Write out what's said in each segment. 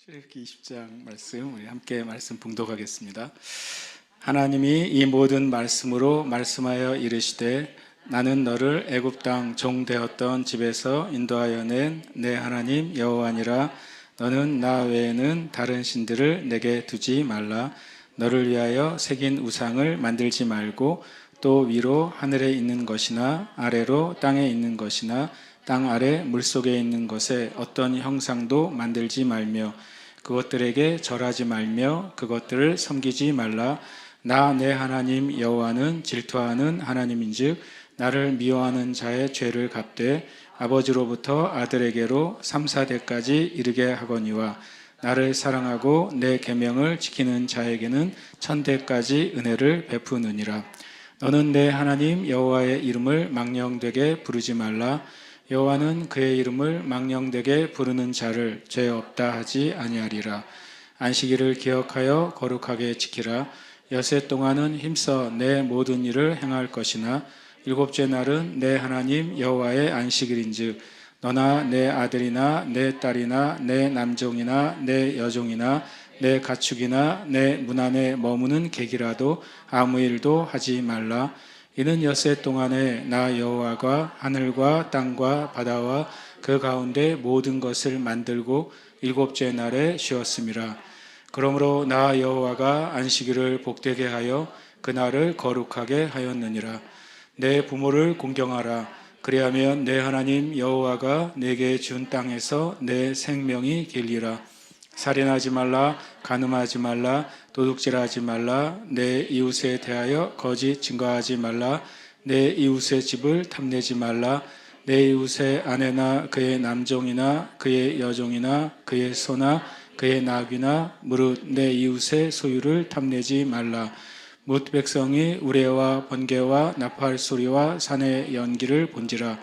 출애굽기 20장 말씀 우리 함께 말씀 봉독하겠습니다. 하나님이 이 모든 말씀으로 말씀하여 이르시되 나는 너를 애굽 땅 종 되었던 집에서 인도하여 낸 내 하나님 여호와니라. 너는 나 외에는 다른 신들을 내게 두지 말라. 너를 위하여 새긴 우상을 만들지 말고 또 위로 하늘에 있는 것이나 아래로 땅에 있는 것이나 땅 아래 물속에 있는 것에 어떤 형상도 만들지 말며 그것들에게 절하지 말며 그것들을 섬기지 말라. 나 내 하나님 여호와는 질투하는 하나님인즉 나를 미워하는 자의 죄를 갚되 아버지로부터 아들에게로 3, 4대까지 이르게 하거니와 나를 사랑하고 내 계명을 지키는 자에게는 1000대까지 은혜를 베푸느니라. 너는 내 하나님 여호와의 이름을 망령되게 부르지 말라. 여호와는 그의 이름을 망령되게 부르는 자를 죄 없다 하지 아니하리라. 안식일을 기억하여 거룩하게 지키라. 엿새 동안은 힘써 내 모든 일을 행할 것이나 일곱째 날은 내 하나님 여호와의 안식일인즉 너나 내 아들이나 내 딸이나 내 남종이나 내 여종이나 내 가축이나 내 문 안에 머무는 객이라도 아무 일도 하지 말라. 이는 엿새 동안에 나 여호와가 하늘과 땅과 바다와 그 가운데 모든 것을 만들고 일곱째 날에 쉬었음이라. 그러므로 나 여호와가 안식일을 복되게 하여 그날을 거룩하게 하였느니라. 내 부모를 공경하라. 그리하면 내 하나님 여호와가 내게 준 땅에서 내 생명이 길리라. 살인하지 말라. 간음하지 말라. 도둑질하지 말라. 내 이웃에 대하여 거짓 증거하지 말라. 내 이웃의 집을 탐내지 말라. 내 이웃의 아내나 그의 남종이나 그의 여종이나 그의 소나 그의 나귀나 무릇 내 이웃의 소유를 탐내지 말라. 뭇 백성이 우레와 번개와 나팔 소리와 산의 연기를 본지라.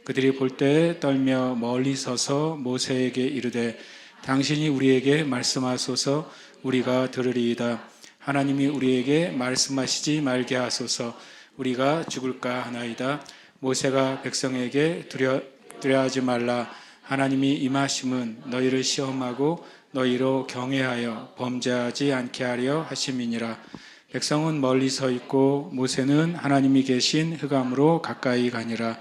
그들이 볼 때에 떨며 멀리 서서 모세에게 이르되 당신이 우리에게 말씀하소서. 우리가 들으리이다. 하나님이 우리에게 말씀하시지 말게 하소서. 우리가 죽을까 하나이다. 모세가 백성에게 두려워하지 말라. 하나님이 임하심은 너희를 시험하고 너희로 경외하여 범죄하지 않게 하려 하심이니라. 백성은 멀리 서 있고 모세는 하나님이 계신 흑암으로 가까이 가니라.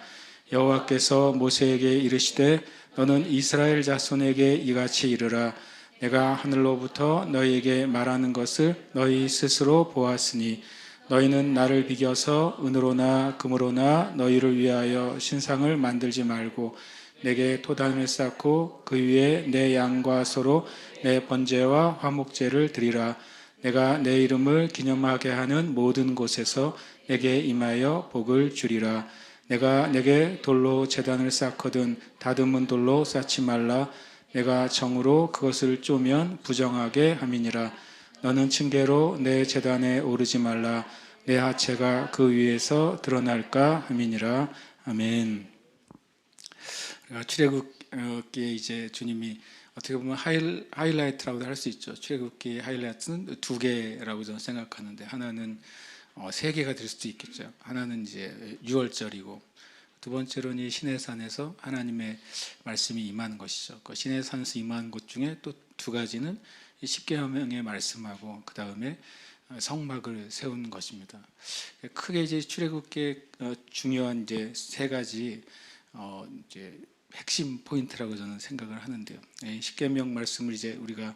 여호와께서 모세에게 이르시되 너는 이스라엘 자손에게 이같이 이르라. 내가 하늘로부터 너희에게 말하는 것을 너희 스스로 보았으니 너희는 나를 비겨서 은으로나 금으로나 너희를 위하여 신상을 만들지 말고 내게 토단을 쌓고 그 위에 내 양과 소로 내 번제와 화목제를 드리라. 내가 내 이름을 기념하게 하는 모든 곳에서 내게 임하여 복을 주리라. 내가 내게 돌로 제단을 쌓거든 다듬은 돌로 쌓지 말라. 내가 정으로 그것을 쪼면 부정하게 함이니라. 너는 층계로 내 제단에 오르지 말라. 내 하체가 그 위에서 드러날까 함이니라. 아멘. 출애굽기에 이제 주님이 어떻게 보면 하이라이트라고도 할 수 있죠. 출애굽기 하이라이트는 두 개라고 저는 생각하는데 하나는 세 개가 될 수도 있겠죠. 하나는 이제 유월절이고 두 번째로는 이 시내산에서 하나님의 말씀이 임하는 것이죠. 그 시내산에서 임하는 것 중에 또 두 가지는 이 십계명의 말씀하고 그 다음에 성막을 세운 것입니다. 크게 이제 출애굽기의 중요한 이제 세 가지 이제 핵심 포인트라고 저는 생각을 하는데요. 십계명 말씀을 이제 우리가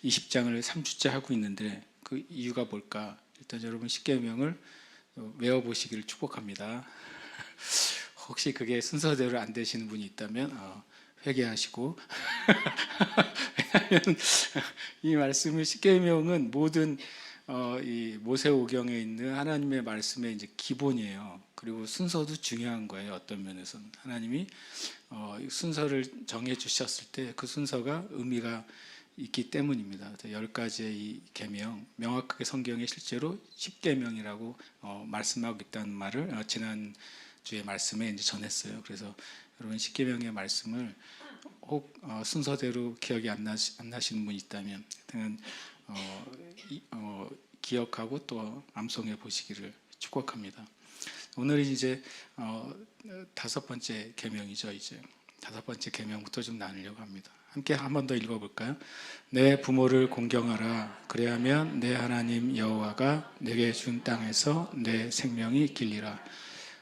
20장을 3주째 하고 있는데 그 이유가 뭘까? 일단 여러분 십계명을 외워보시기를 축복합니다. 혹시 그게 순서대로 안 되시는 분이 있다면 회개하시고 왜냐하면 이 말씀을 십계명은 모든 이 모세오경에 있는 하나님의 말씀의 이제 기본이에요. 그리고 순서도 중요한 거예요. 어떤 면에서는 하나님이 순서를 정해 주셨을 때 그 순서가 의미가 있기 때문입니다. 10가지의 이 계명, 명확하게 성경에 실제로 십계명이라고 말씀하고 있다는 말을 지난 주의 말씀에 이제 전했어요. 그래서 여러분 십계명의 말씀을 혹 순서대로 기억이 안 나시는 분이 있다면 기억하고 또 암송해 보시기를 축복합니다. 오늘은 이제 5번째 계명이죠. 이제 5번째 계명부터 좀 나누려고 합니다. 함께 한 번 더 읽어볼까요? 내 부모를 공경하라. 그래야면 내 하나님 여호와가 내게 준 땅에서 내 생명이 길리라.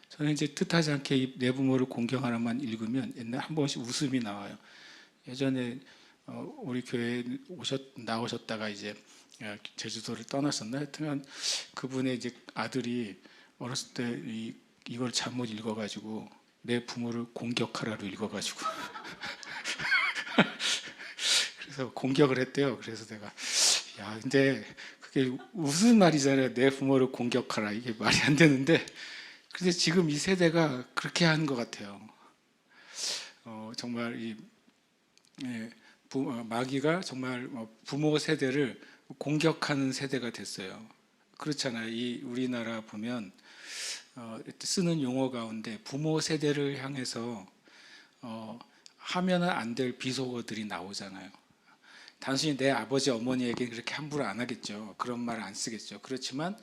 저는 이제 뜻하지 않게 이 내 부모를 공경하라만 읽으면 옛날 한 번씩 웃음이 나와요. 예전에 우리 교회에 나오셨다가 이제 제주도를 떠났었나? 하여튼 그분의 이제 아들이 어렸을 때 이걸 잘못 읽어가지고 내 부모를 공격하라로 읽어가지고 그래서 공격을 했대요. 그래서 내가 야 근데 그게 무슨 말이잖아요. 내 부모를 공격하라 이게 말이 안 되는데 근데 지금 이 세대가 그렇게 하는 것 같아요. 정말 마귀가 정말 부모 세대를 공격하는 세대가 됐어요. 그렇잖아요. 이 우리나라 보면 쓰는 용어 가운데 부모 세대를 향해서 하면은 안 될 비속어들이 나오잖아요. 단순히 내 아버지 어머니에게 그렇게 함부로 안 하겠죠. 그런 말 안 쓰겠죠. 그렇지만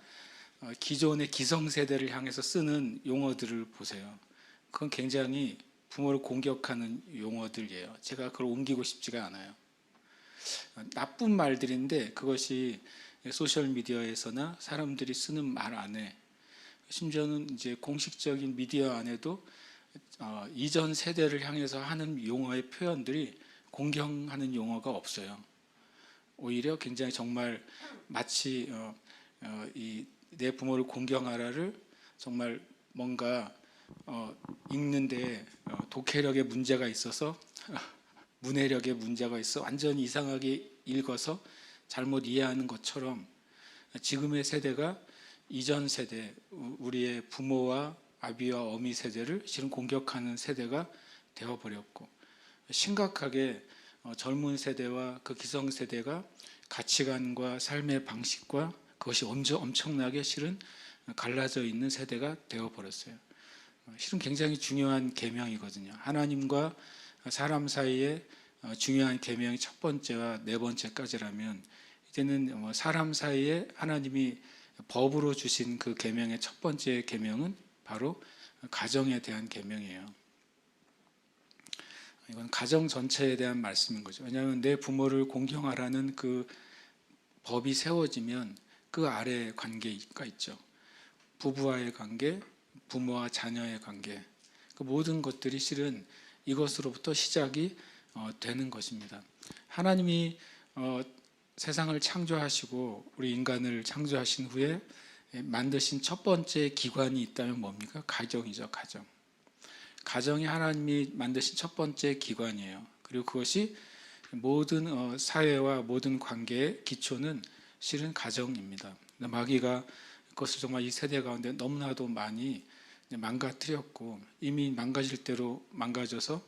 기존의 기성세대를 향해서 쓰는 용어들을 보세요. 그건 굉장히 부모를 공격하는 용어들이에요. 제가 그걸 옮기고 싶지가 않아요. 나쁜 말들인데 그것이 소셜미디어에서나 사람들이 쓰는 말 안에 심지어는 이제 공식적인 미디어 안에도 이전 세대를 향해서 하는 용어의 표현들이 공경하는 용어가 없어요. 오히려 굉장히 정말 마치 내 부모를 공경하라를 정말 뭔가 읽는데 독해력에 문제가 있어서 문해력에 문제가 있어 완전히 이상하게 읽어서 잘못 이해하는 것처럼 지금의 세대가 이전 세대 우리의 부모와 아비와 어미 세대를 실은 공격하는 세대가 되어버렸고 심각하게 젊은 세대와 그 기성 세대가 가치관과 삶의 방식과 그것이 엄청나게 실은 갈라져 있는 세대가 되어버렸어요. 실은 굉장히 중요한 계명이거든요. 하나님과 사람 사이에 중요한 계명이 첫 번째와 네 번째까지라면 이제는 사람 사이에 하나님이 법으로 주신 그 계명의 첫 번째 계명은 바로 가정에 대한 계명이에요. 이건 가정 전체에 대한 말씀인 거죠. 왜냐하면 내 부모를 공경하라는 그 법이 세워지면 그 아래 관계가 있죠. 부부와의 관계, 부모와 자녀의 관계, 그 모든 것들이 실은 이것으로부터 시작이 되는 것입니다. 하나님이 세상을 창조하시고 우리 인간을 창조하신 후에 만드신 첫 번째 기관이 있다면 뭡니까? 가정이죠. 가정. 가정이 하나님이 만드신 첫 번째 기관이에요. 그리고 그것이 모든 사회와 모든 관계의 기초는 실은 가정입니다. 마귀가 그것을 정말 이 세대 가운데 너무나도 많이 망가뜨렸고 이미 망가질 대로 망가져서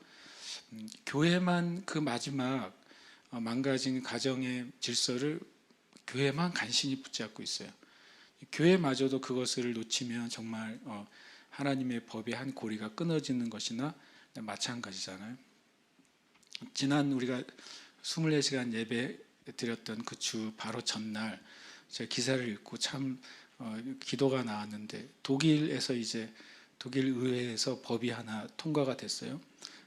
교회만 그 마지막 망가진 가정의 질서를 교회만 간신히 붙잡고 있어요. 교회마저도 그것을 놓치면 정말 하나님의 법의 한 고리가 끊어지는 것이나 마찬가지잖아요. 지난 우리가 24시간 예배 드렸던 그 주 바로 전날 제가 기사를 읽고 참 기도가 나왔는데 독일에서 이제 독일 의회에서 법이 하나 통과가 됐어요.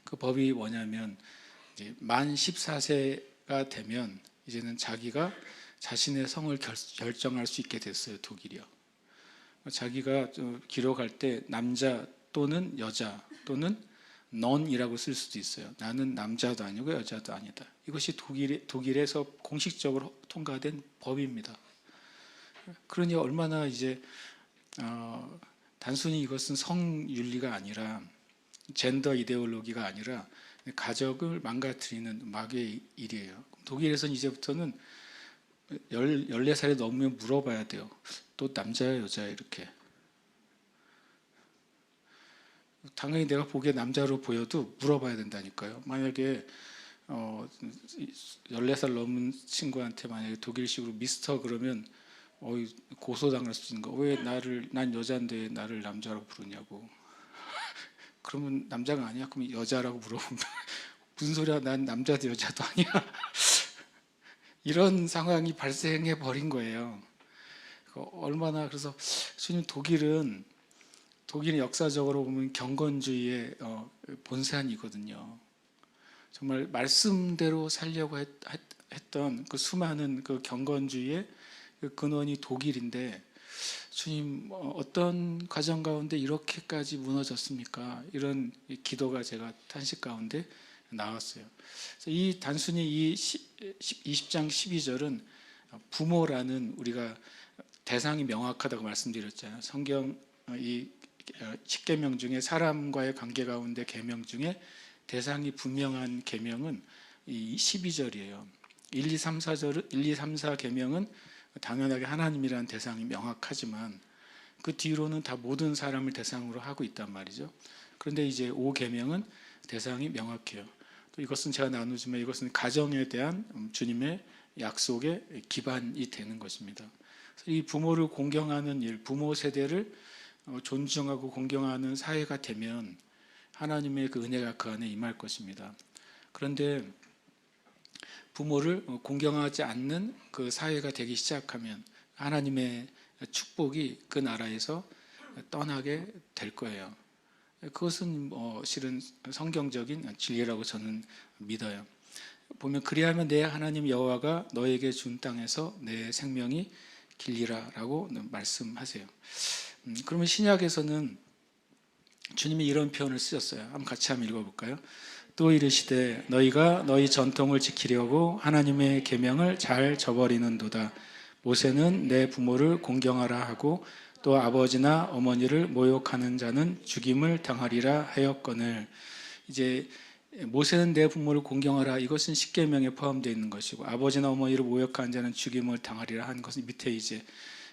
그 법이 뭐냐면 이제 만 14세가 되면 이제는 자기가 자신의 성을 결정할 수 있게 됐어요. 독일이요. 자기가 기록할 때 남자 또는 여자 또는 non이라고 쓸 수도 있어요. 나는 남자도 아니고 여자도 아니다. 이것이 독일에서 공식적으로 통과된 법입니다. 그러니 얼마나 이제 단순히 이것은 성윤리가 아니라 젠더 이데올로기가 아니라 가족을 망가뜨리는 마귀의 일이에요. 독일에서는 이제부터는 14살이 넘으면 물어봐야 돼요. 또 남자야 여자야 이렇게. 당연히 내가 보기에 남자로 보여도 물어봐야 된다니까요. 만약에 14살 넘은 친구한테 만약에 독일식으로 미스터 그러면 고소당할 수 있는 거. 왜 난 여자인데 나를 남자라고 부르냐고. 그러면 남자가 아니야? 그럼 여자라고 물어보면 무슨 소리야? 난 남자도 여자도 아니야. 이런 상황이 발생해 버린 거예요. 얼마나 그래서 주님 독일은 역사적으로 보면 경건주의의 본산이거든요. 정말 말씀대로 살려고 했던 그 수많은 그 경건주의의 그 근원이 독일인데, 주님 어떤 과정 가운데 이렇게까지 무너졌습니까? 이런 기도가 제가 탄식 가운데 나왔어요. 그래서 이 단순히 이 20장 12절은 부모라는 우리가 대상이 명확하다고 말씀드렸잖아요. 성경 이 10계명 중에 사람과의 관계 가운데 계명 중에 대상이 분명한 계명은 이 12절이에요. 1, 2, 3, 4절, 1, 2, 3, 4 계명은 당연하게 하나님이라는 대상이 명확하지만 그 뒤로는 다 모든 사람을 대상으로 하고 있단 말이죠. 그런데 이제 5계명은 대상이 명확해요. 또 이것은 제가 나누지만 이것은 가정에 대한 주님의 약속의 기반이 되는 것입니다. 이 부모를 공경하는 일, 부모 세대를 존중하고 공경하는 사회가 되면 하나님의 그 은혜가 그 안에 임할 것입니다. 그런데 부모를 공경하지 않는 그 사회가 되기 시작하면 하나님의 축복이 그 나라에서 떠나게 될 거예요. 그것은 실은 성경적인 진리라고 저는 믿어요. 보면 그리하면 내 하나님 여호와가 너에게 준 땅에서 내 생명이 길리라라고 말씀하세요. 그러면 신약에서는 주님이 이런 표현을 쓰셨어요. 한번 같이 한번 읽어볼까요? 또 이르시되 너희가 너희 전통을 지키려고 하나님의 계명을 잘 저버리는도다. 모세는 내 부모를 공경하라 하고 또 아버지나 어머니를 모욕하는 자는 죽임을 당하리라 하였거늘. 이제 모세는 내 부모를 공경하라, 이것은 십계명에 포함되어 있는 것이고, 아버지나 어머니를 모욕하는 자는 죽임을 당하리라 하는 것은 밑에 이제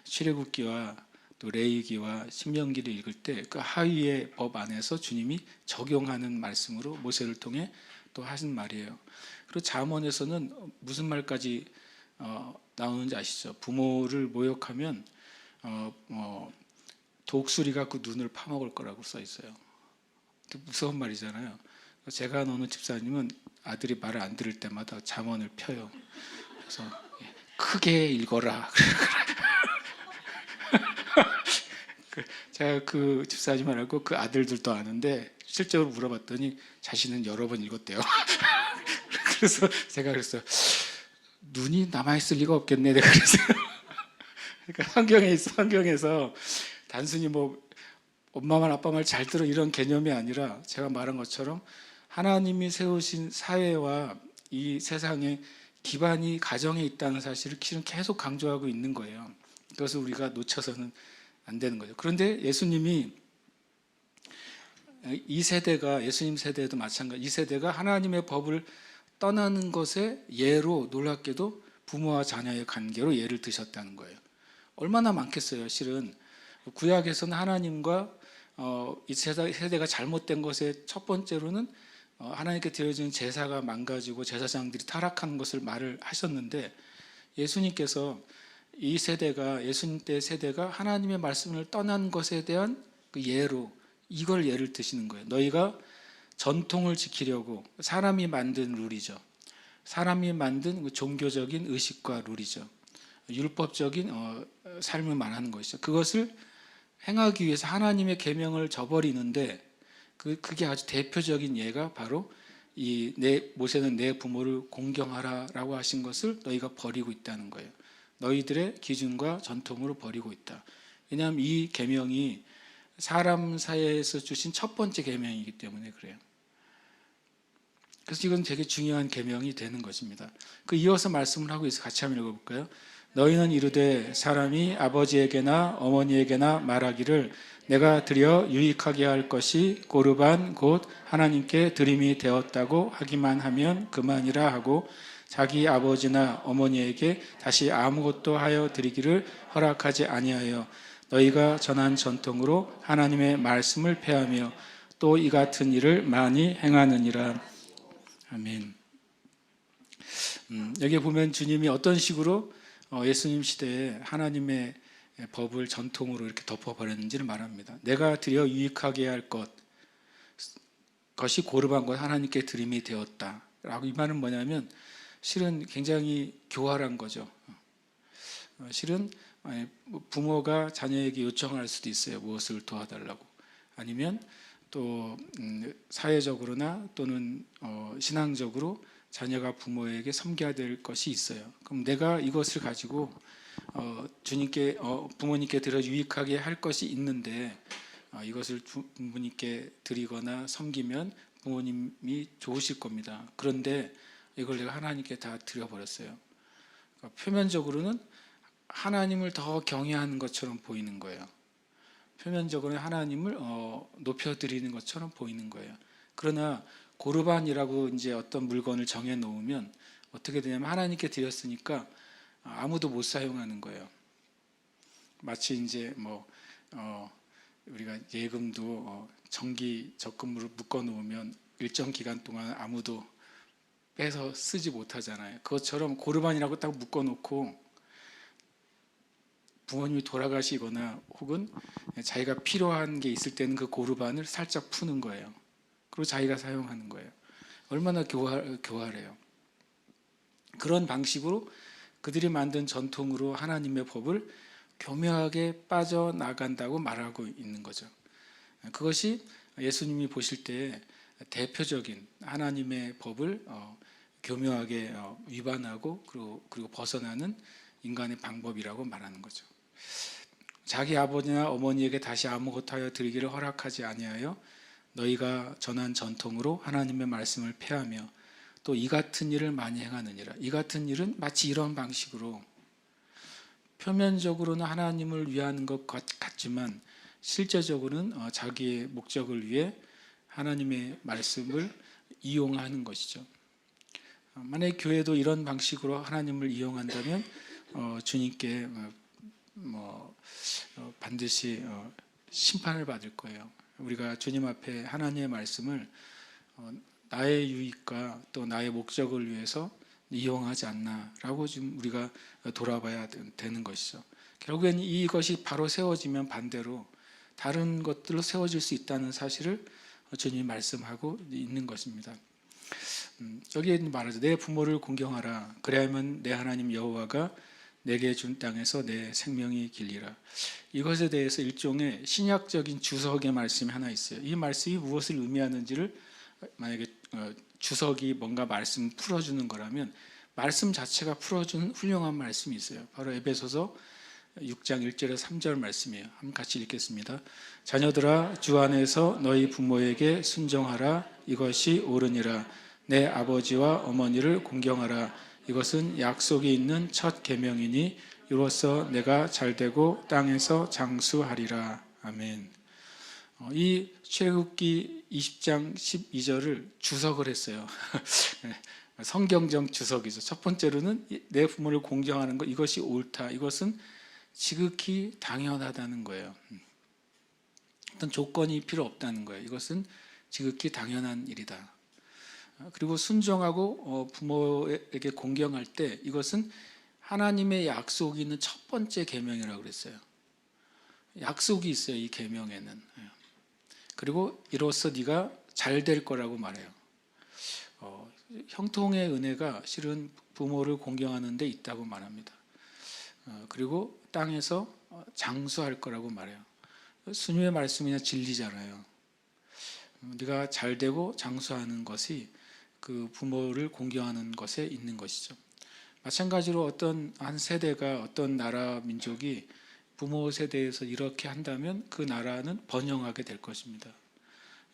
출애굽기와 또 레위기와 신명기를 읽을 때 그 하위의 법 안에서 주님이 적용하는 말씀으로 모세를 통해 또 하신 말이에요. 그리고 잠언에서는 무슨 말까지 나오는지 아시죠? 부모를 모욕하면 독수리가 그 눈을 파먹을 거라고 써 있어요. 무서운 말이잖아요. 제가 아는 집사님은 아들이 말을 안 들을 때마다 잠언을 펴요. 그래서 크게 읽어라. 제가 그 집사님을 알고 그 아들들도 아는데 실제로 물어봤더니 자신은 여러 번 읽었대요. 그래서 제가 그랬어요. 눈이 남아있을 리가 없겠네. 내가 그랬어요. 그러니까 성경에서 단순히 뭐 엄마 말 아빠 말 잘 들어 이런 개념이 아니라 제가 말한 것처럼 하나님이 세우신 사회와 이 세상의 기반이 가정에 있다는 사실을 계속 강조하고 있는 거예요. 그것을 우리가 놓쳐서는 안 되는 거죠. 그런데 예수님이 이 세대가, 예수님 세대도 마찬가지, 이 세대가 하나님의 법을 떠나는 것에 예로 놀랍게도 부모와 자녀의 관계로 예를 드셨다는 거예요. 얼마나 많겠어요. 실은 구약에서는 하나님과 이 세대가 잘못된 것의 첫 번째로는 하나님께 드려지는 제사가 망가지고 제사장들이 타락하는 것을 말을 하셨는데, 예수님께서 이 세대가, 예수님 때 세대가 하나님의 말씀을 떠난 것에 대한 그 예로 이걸 예를 드시는 거예요. 너희가 전통을 지키려고, 사람이 만든 룰이죠. 사람이 만든 종교적인 의식과 룰이죠. 율법적인 삶을 말하는 것이죠. 그것을 행하기 위해서 하나님의 계명을 저버리는데 그게 아주 대표적인 예가 바로 모세는 내 부모를 공경하라라고 하신 것을 너희가 버리고 있다는 거예요. 너희들의 기준과 전통으로 버리고 있다. 왜냐하면 이 계명이 사람 사이에서 주신 첫 번째 계명이기 때문에 그래요. 그래서 이건 되게 중요한 계명이 되는 것입니다. 그 이어서 말씀을 하고 있어서 같이 한번 읽어볼까요? 너희는 이르되 사람이 아버지에게나 어머니에게나 말하기를 내가 드려 유익하게 할 것이 고르반 곧 하나님께 드림이 되었다고 하기만 하면 그만이라 하고 자기 아버지나 어머니에게 다시 아무것도 하여 드리기를 허락하지 아니하여 너희가 전한 전통으로 하나님의 말씀을 폐하며 또 이 같은 일을 많이 행하느니라. 아멘. 여기 보면 주님이 어떤 식으로 예수님 시대에 하나님의 법을 전통으로 이렇게 덮어버렸는지를 말합니다. 내가 드려 유익하게 할 것이 고르반 것 하나님께 드림이 되었다 라고. 이 말은 뭐냐면 실은 굉장히 교활한 거죠. 실은 부모가 자녀에게 요청할 수도 있어요. 무엇을 도와달라고. 아니면 또 사회적으로나 또는 신앙적으로 자녀가 부모에게 섬겨야 될 것이 있어요. 그럼 내가 이것을 가지고 주님께 부모님께 드려 유익하게 할 것이 있는데 이것을 부모님께 드리거나 섬기면 부모님이 좋으실 겁니다. 그런데 이걸 내가 하나님께 다 드려버렸어요. 그러니까 표면적으로는 하나님을 더 경외하는 것처럼 보이는 거예요. 표면적으로는 하나님을 높여드리는 것처럼 보이는 거예요. 그러나 고르반이라고 이제 어떤 물건을 정해 놓으면 어떻게 되냐면 하나님께 드렸으니까 아무도 못 사용하는 거예요. 마치 이제 우리가 예금도 정기 적금으로 묶어 놓으면 일정 기간 동안 아무도 빼서 쓰지 못하잖아요. 그것처럼 고르반이라고 딱 묶어 놓고 부모님이 돌아가시거나 혹은 자기가 필요한 게 있을 때는 그 고르반을 살짝 푸는 거예요. 그리고 자기가 사용하는 거예요. 얼마나 교활해요. 그런 방식으로 그들이 만든 전통으로 하나님의 법을 교묘하게 빠져나간다고 말하고 있는 거죠. 그것이 예수님이 보실 때 대표적인 하나님의 법을 교묘하게 위반하고 그리고 벗어나는 인간의 방법이라고 말하는 거죠. 자기 아버지나 어머니에게 다시 아무것도 하여 드리기를 허락하지 아니하여 너희가 전한 전통으로 하나님의 말씀을 폐하며 또 이 같은 일을 많이 행하느니라. 이 같은 일은 마치 이런 방식으로 표면적으로는 하나님을 위하는 것 같지만 실제적으로는 자기의 목적을 위해 하나님의 말씀을 이용하는 것이죠. 만약에 교회도 이런 방식으로 하나님을 이용한다면 주님께 반드시 심판을 받을 거예요. 우리가 주님 앞에 하나님의 말씀을 나의 유익과 또 나의 목적을 위해서 이용하지 않나라고 지금 우리가 돌아봐야 되는 것이죠. 결국엔 이것이 바로 세워지면 반대로 다른 것들로 세워질 수 있다는 사실을 주님이 말씀하고 있는 것입니다. 여기에 말하죠. 내 부모를 공경하라. 그래야만 내 하나님 여호와가 내게 준 땅에서 내 생명이 길리라. 이것에 대해서 일종의 신약적인 주석의 말씀이 하나 있어요. 이 말씀이 무엇을 의미하는지를 만약에 주석이 뭔가 말씀 풀어주는 거라면 말씀 자체가 풀어주는 훌륭한 말씀이 있어요. 바로 에베소서 6장 1절에 3절 말씀이에요. 한번 같이 읽겠습니다. 자녀들아 주 안에서 너희 부모에게 순종하라. 이것이 옳으니라. 내 아버지와 어머니를 공경하라. 이것은 약속이 있는 첫 계명이니 이로써 내가 잘되고 땅에서 장수하리라. 아멘. 이 출애굽기 20장 12절을 주석을 했어요. 성경적 주석이죠. 첫 번째로는 내 부모를 공경하는 것, 이것이 옳다. 이것은 지극히 당연하다는 거예요. 어떤 조건이 필요 없다는 거예요. 이것은 지극히 당연한 일이다. 그리고 순종하고 부모에게 공경할 때 이것은 하나님의 약속이 있는 첫 번째 계명이라고 그랬어요. 약속이 있어요. 이 계명에는. 그리고 이로써 네가 잘 될 거라고 말해요. 형통의 은혜가 실은 부모를 공경하는 데 있다고 말합니다. 그리고 땅에서 장수할 거라고 말해요. 주님의 말씀이나 진리잖아요. 네가 잘 되고 장수하는 것이 그 부모를 공경하는 것에 있는 것이죠. 마찬가지로 어떤 한 세대가 어떤 나라 민족이 부모 세대에서 이렇게 한다면 그 나라는 번영하게 될 것입니다.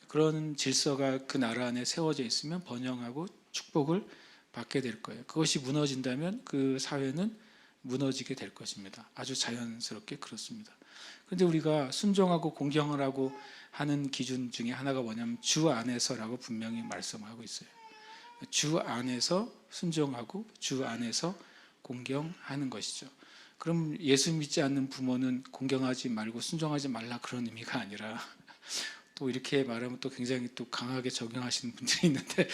그런 질서가 그 나라 안에 세워져 있으면 번영하고 축복을 받게 될 거예요. 그것이 무너진다면 그 사회는 무너지게 될 것입니다. 아주 자연스럽게 그렇습니다. 그런데 우리가 순종하고 공경을 하고 하는 기준 중에 하나가 뭐냐면 주 안에서라고 분명히 말씀하고 있어요. 주 안에서 순종하고 주 안에서 공경하는 것이죠. 그럼 예수 믿지 않는 부모는 공경하지 말고 순종하지 말라 그런 의미가 아니라 또 이렇게 말하면 또 굉장히 또 강하게 적용하시는 분들이 있는데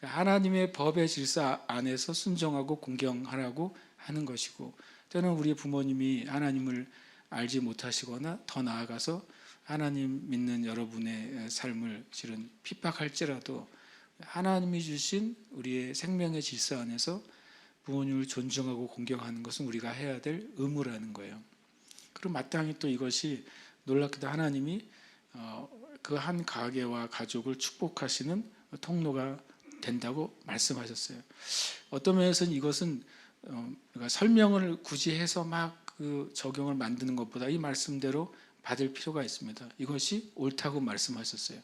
하나님의 법의 질서 안에서 순종하고 공경하라고 하는 것이고 때는 우리 부모님이 하나님을 알지 못하시거나 더 나아가서 하나님 믿는 여러분의 삶을 실은 핍박할지라도 하나님이 주신 우리의 생명의 질서 안에서 부모님을 존중하고 공경하는 것은 우리가 해야 될 의무라는 거예요. 그리고 마땅히 또 이것이 놀랍게도 하나님이 그 한 가게와 가족을 축복하시는 통로가 된다고 말씀하셨어요. 어떤 면에서는 이것은 그러니까 설명을 굳이 해서 막 그 적용을 만드는 것보다 이 말씀대로 받을 필요가 있습니다. 이것이 옳다고 말씀하셨어요.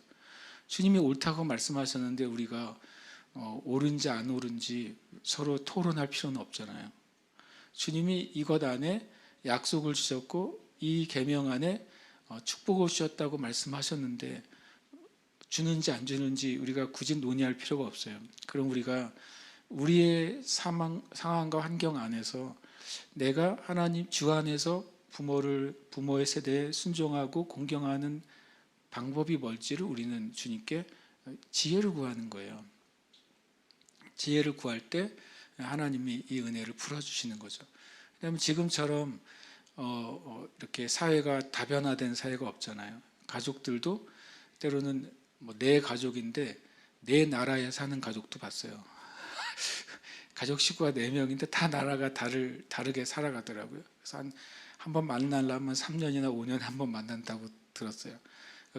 주님이 옳다고 말씀하셨는데 우리가 옳은지 안 옳은지 서로 토론할 필요는 없잖아요. 주님이 이것 안에 약속을 주셨고 이 계명 안에 축복을 주셨다고 말씀하셨는데 주는지 안 주는지 우리가 굳이 논의할 필요가 없어요. 그럼 우리가 우리의 상황과 환경 안에서 내가 하나님 주 안에서 부모의 세대에 순종하고 공경하는 방법이 뭘지를 우리는 주님께 지혜를 구하는 거예요. 지혜를 구할 때 하나님이 이 은혜를 풀어주시는 거죠. 왜냐하면 지금처럼 이렇게 사회가 다변화된 사회가 없잖아요. 가족들도 때로는 뭐 내 가족인데 내 나라에 사는 가족도 봤어요. 가족 식구가 4명인데 다 나라가 다르게 살아가더라고요. 그래서 한 번 만나려면 3년이나 5년에 한 번 만난다고 들었어요.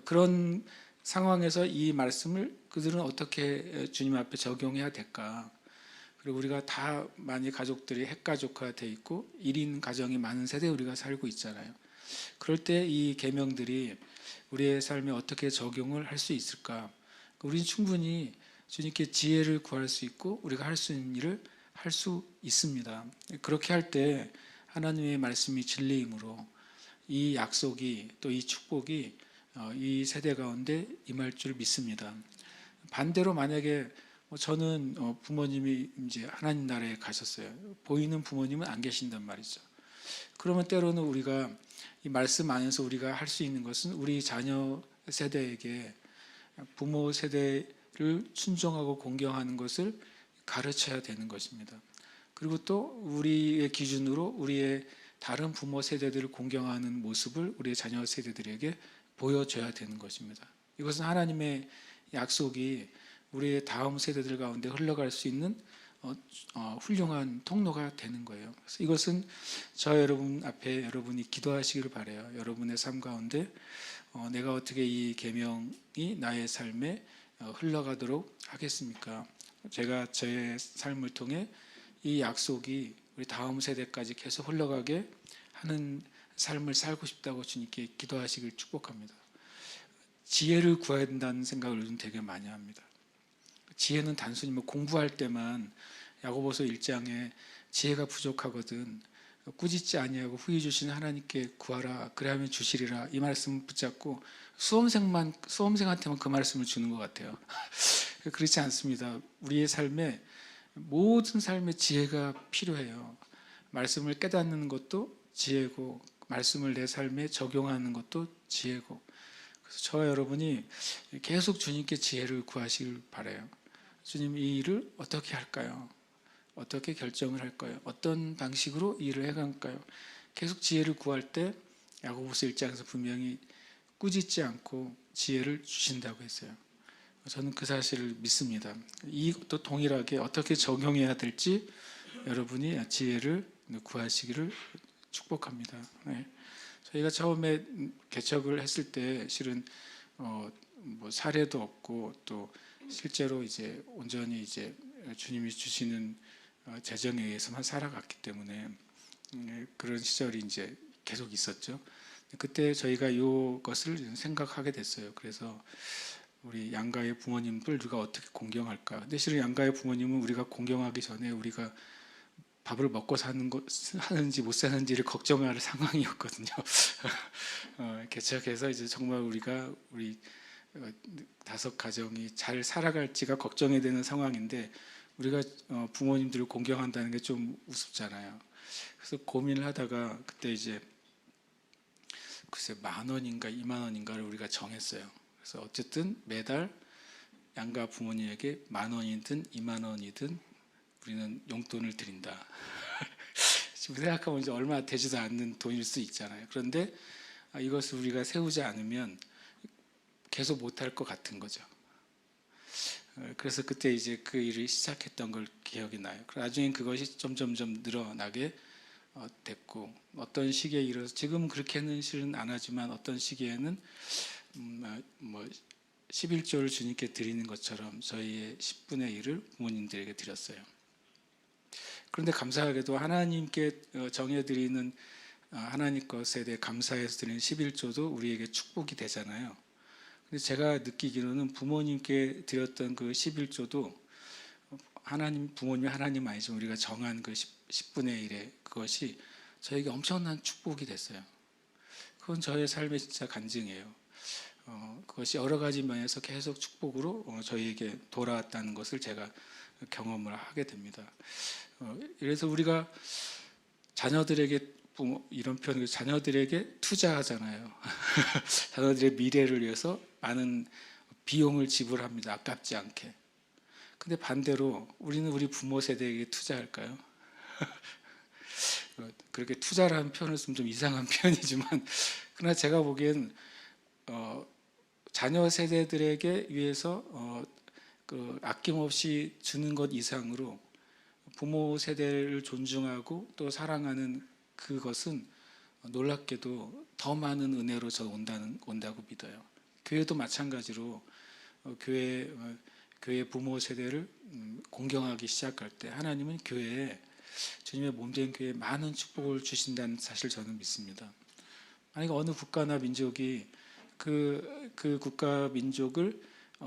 그런 상황에서 이 말씀을 그들은 어떻게 주님 앞에 적용해야 될까? 그리고 우리가 다 많이 가족들이 핵가족화돼 있고 1인 가정이 많은 세대에 우리가 살고 있잖아요. 그럴 때 이 계명들이 우리의 삶에 어떻게 적용을 할 수 있을까? 우리는 충분히 주님께 지혜를 구할 수 있고 우리가 할 수 있는 일을 할 수 있습니다. 그렇게 할 때 하나님의 말씀이 진리이므로 이 약속이 또 이 축복이 이 세대 가운데 임할 줄 믿습니다. 반대로 만약에 저는 부모님이 이제 하나님 나라에 가셨어요. 보이는 부모님은 안 계신단 말이죠. 그러면 때로는 우리가 이 말씀 안에서 우리가 할 수 있는 것은 우리 자녀 세대에게 부모 세대를 순종하고 공경하는 것을 가르쳐야 되는 것입니다. 그리고 또 우리의 기준으로 우리의 다른 부모 세대들을 공경하는 모습을 우리의 자녀 세대들에게 보여줘야 되는 것입니다. 이것은 하나님의 약속이 우리의 다음 세대들 가운데 흘러갈 수 있는 훌륭한 통로가 되는 거예요. 그래서 이것은 저 여러분 앞에 여러분이 기도하시기를 바라요. 여러분의 삶 가운데 내가 어떻게 이 계명이 나의 삶에 흘러가도록 하겠습니까? 제가 제 삶을 통해 이 약속이 우리 다음 세대까지 계속 흘러가게 하는 삶을 살고 싶다고 주님께 기도하시길 축복합니다. 지혜를 구해야 된다는 생각을 요즘 되게 많이 합니다. 지혜는 단순히 뭐 공부할 때만 야고보서 1장에 지혜가 부족하거든 꾸짖지 아니하고 후히 주시는 하나님께 구하라 그래야면 주시리라 이 말씀 붙잡고 수험생한테만 그 말씀을 주는 것 같아요. 그렇지 않습니다. 우리의 삶에 모든 삶의 지혜가 필요해요. 말씀을 깨닫는 것도 지혜고 말씀을 내 삶에 적용하는 것도 지혜고 그래서 저와 여러분이 계속 주님께 지혜를 구하시길 바라요. 주님 이 일을 어떻게 할까요? 어떻게 결정을 할까요? 어떤 방식으로 일을 해갈까요? 계속 지혜를 구할 때 야고보서 1장에서 분명히 꾸짖지 않고 지혜를 주신다고 했어요. 저는 그 사실을 믿습니다. 이것도 동일하게 어떻게 적용해야 될지 여러분이 지혜를 구하시기를 축복합니다. 네. 저희가 처음에 개척을 했을 때 실은 뭐 사례도 없고 또 실제로 이제 온전히 이제 주님이 주시는 재정에 의해서만 살아갔기 때문에 그런 시절이 이제 계속 있었죠. 그때 저희가 이것을 생각하게 됐어요. 그래서 우리 양가의 부모님들 우리가 어떻게 공경할까? 근데 실은 양가의 부모님은 우리가 공경하기 전에 우리가 밥을 먹고 사는지 못 사는지를 걱정할 상황이었거든요. 개척해서 이제 정말 우리 5 가정이 잘 살아갈지가 걱정이 되는 상황인데 우리가 부모님들을 공경한다는 게 좀 우습잖아요. 그래서 고민을 하다가 그때 이제 글쎄 10,000원인가 20,000원인가를 우리가 정했어요. 그래서 어쨌든 매달 양가 부모님에게 10,000원이든 20,000원이든 우리는 용돈을 드린다. 지금 생각하면 이제 얼마 되지도 않는 돈일 수 있잖아요. 그런데 이것을 우리가 세우지 않으면 계속 못할 것 같은 거죠. 그래서 그때 이제 그 일을 시작했던 걸 기억이 나요. 나중에 그것이 점점점 늘어나게 됐고 어떤 시기에 이르러서 지금 그렇게는 실은 안 하지만 어떤 시기에는 뭐 11조를 주님께 드리는 것처럼 저희의 10분의 1을 부모님들에게 드렸어요. 그런데 감사하게도 하나님께 정해드리는 하나님 것에 대해 감사해서 드리는 11조도 우리에게 축복이 되잖아요. 근데 제가 느끼기로는 부모님께 드렸던 그 11조도 부모님이 하나님 아니지만 우리가 정한 그 10분의 1의 그것이 저에게 엄청난 축복이 됐어요. 그건 저의 삶의 진짜 간증이에요. 그것이 여러 가지 면에서 계속 축복으로 저희에게 돌아왔다는 것을 제가 경험을 하게 됩니다. 그래서 우리가 자녀들에게 이런 표현을 자녀들에게 투자하잖아요. 자녀들의 미래를 위해서 많은 비용을 지불합니다. 아깝지 않게. 근데 반대로 우리는 우리 부모 세대에게 투자할까요? 그렇게 투자라는 표현을 쓰면 좀 이상한 표현이지만 그러나 제가 보기엔 자녀 세대들에게 위해서 그 아낌없이 주는 것 이상으로 부모 세대를 존중하고 또 사랑하는 그것은 놀랍게도 더 많은 은혜로 저 온다고 믿어요. 교회도 마찬가지로 교회 부모 세대를 공경하기 시작할 때 하나님은 교회에 주님의 몸된 교회에 많은 축복을 주신다는 사실 저는 믿습니다. 만약 어느 국가나 민족이 그 국가 민족을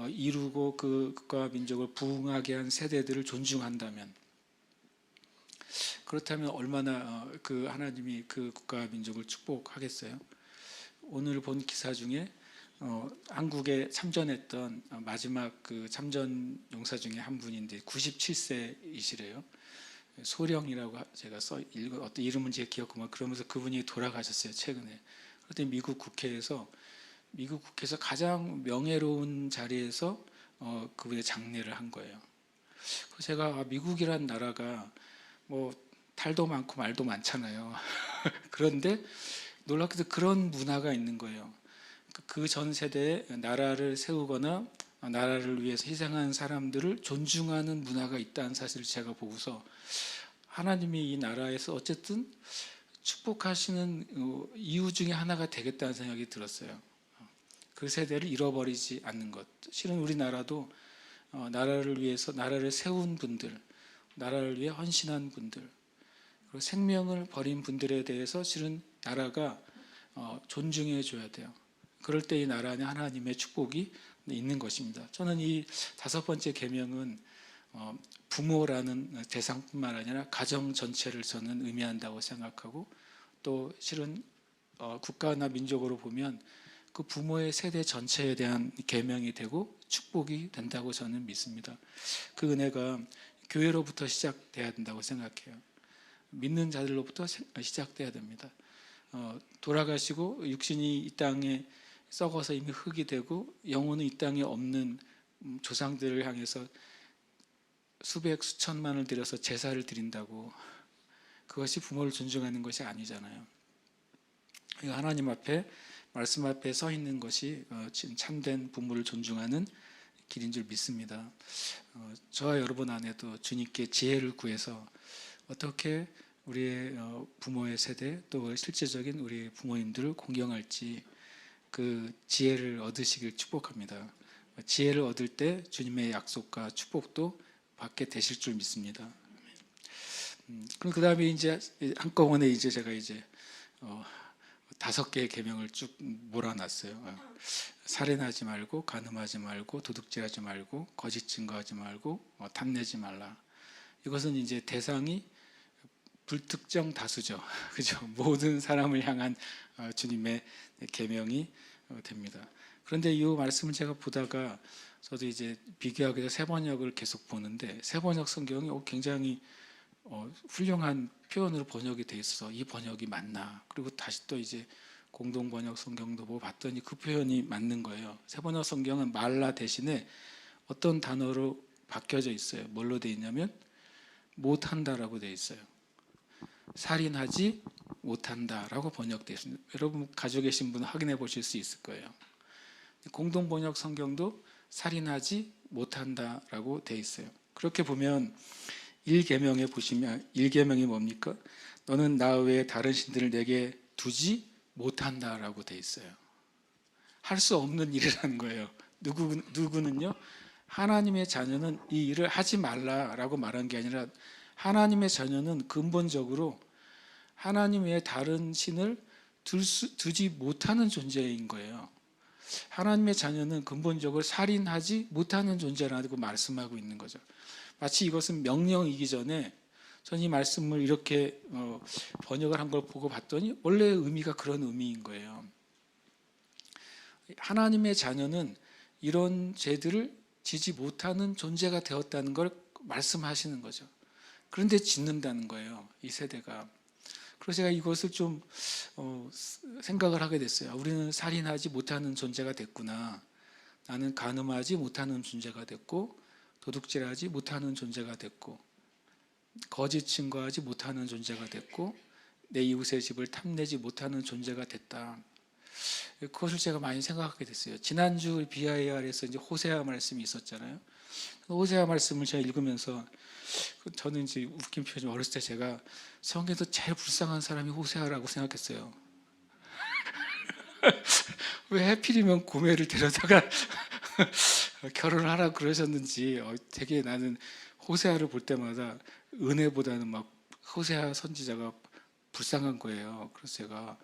이루고 그 국가 민족을 부흥하게 한 세대들을 존중한다면 그렇다면 얼마나 그 하나님이 그 국가 민족을 축복하겠어요? 오늘 본 기사 중에 한국에 참전했던 마지막 그 참전 용사 중에 한 분인데 97세이시래요. 소령이라고 제가 어떤 이름은 제 기억하면 그러면서 그분이 돌아가셨어요 최근에. 그랬더니 미국 국회에서 가장 명예로운 자리에서 그분의 장례를 한 거예요. 그래서 제가 미국이란 나라가 뭐 탈도 많고 말도 많잖아요. 그런데 놀랍게도 그런 문화가 있는 거예요. 그 전 세대에 나라를 세우거나 나라를 위해서 희생한 사람들을 존중하는 문화가 있다는 사실을 제가 보고서 하나님이 이 나라에서 어쨌든 축복하시는 이유 중에 하나가 되겠다는 생각이 들었어요. 그 세대를 잃어버리지 않는 것. 실은 우리나라도 나라를 위해서 나라를 세운 분들, 나라를 위해 헌신한 분들, 그리고 생명을 버린 분들에 대해서 실은 나라가 존중해 줘야 돼요. 그럴 때 이 나라 안에 하나님의 축복이 있는 것입니다. 저는 이 5번째 계명은 부모라는 대상뿐만 아니라 가정 전체를 저는 의미한다고 생각하고 또 실은 국가나 민족으로 보면 그 부모의 세대 전체에 대한 계명이 되고 축복이 된다고 저는 믿습니다. 그 은혜가 교회로부터 시작돼야 된다고 생각해요. 믿는 자들로부터 시작돼야 됩니다. 돌아가시고 육신이 이 땅에 썩어서 이미 흙이 되고 영혼은 이 땅에 없는 조상들을 향해서 수백 수천만을 들여서 제사를 드린다고 그것이 부모를 존중하는 것이 아니잖아요. 하나님 앞에 말씀 앞에 서 있는 것이 참된 부모를 존중하는 길인 줄 믿습니다. 저와 여러분 안에도 주님께 지혜를 구해서 어떻게 우리의 부모의 세대 또 실제적인 우리 부모님들을 공경할지 그 지혜를 얻으시길 축복합니다. 지혜를 얻을 때 주님의 약속과 축복도 받게 되실 줄 믿습니다. 그럼 그 다음에 이제 한꺼번에 제가 5개의 계명을 쭉 몰아놨어요. 살인하지 말고, 간음하지 말고, 도둑질하지 말고, 거짓 증거하지 말고, 탐내지 말라. 이것은 이제 대상이 불특정 다수죠. 그죠? 모든 사람을 향한 주님의 계명이 됩니다. 그런데 이 말씀을 제가 보다가 저도 이제 비교하기 위해서 세번역을 계속 보는데 세번역 성경이 굉장히 훌륭한 표현으로 번역이 돼 있어서 이 번역이 맞나? 그리고 다시 또 이제 공동 번역 성경도 보고 봤더니 그 표현이 맞는 거예요. 세번역 성경은 말라 대신에 어떤 단어로 바뀌어져 있어요. 뭘로 돼 있냐면 못한다라고 돼 있어요. 살인하지 못한다라고 번역되어 있습니다. 여러분 가지고 계신 분은 확인해 보실 수 있을 거예요. 공동 번역 성경도 살인하지 못한다라고 되어 있어요. 그렇게 보면 1계명에 보시면 1계명이 뭡니까? 너는 나 외에 다른 신들을 내게 두지 못한다라고 되어 있어요. 할 수 없는 일이라는 거예요. 누구는요? 하나님의 자녀는 이 일을 하지 말라라고 말한 게 아니라 하나님의 자녀는 근본적으로 하나님 외에 다른 신을 두지 못하는 존재인 거예요. 하나님의 자녀는 근본적으로 살인하지 못하는 존재라고 말씀하고 있는 거죠. 마치 이것은 명령이기 전에 저는 이 말씀을 이렇게 번역을 한 걸 보고 봤더니 원래 의미가 그런 의미인 거예요. 하나님의 자녀는 이런 죄들을 지지 못하는 존재가 되었다는 걸 말씀하시는 거죠. 그런데 짓는다는 거예요, 이 세대가. 그래서 제가 이것을 좀 생각을 하게 됐어요. 우리는 살인하지 못하는 존재가 됐구나. 나는 간음하지 못하는 존재가 됐고, 도둑질하지 못하는 존재가 됐고, 거짓 증거하지 못하는 존재가 됐고, 내 이웃의 집을 탐내지 못하는 존재가 됐다. 그것을 제가 많이 생각하게 됐어요. 지난주 BIR에서 이제 호세아 말씀이 있었잖아요. 호세아 말씀을 제가 읽으면서 저는 이제 웃긴 표현이 어렸을 때 제가 성경에서 제일 불쌍한 사람이 호세아라고 생각했어요. 왜 하필이면 고멜을 데려다가 결혼을 하라고 그러셨는지 되게 나는 호세아를 볼 때마다 은혜보다는 막 호세아 선지자가 불쌍한 거예요. 그래서 제가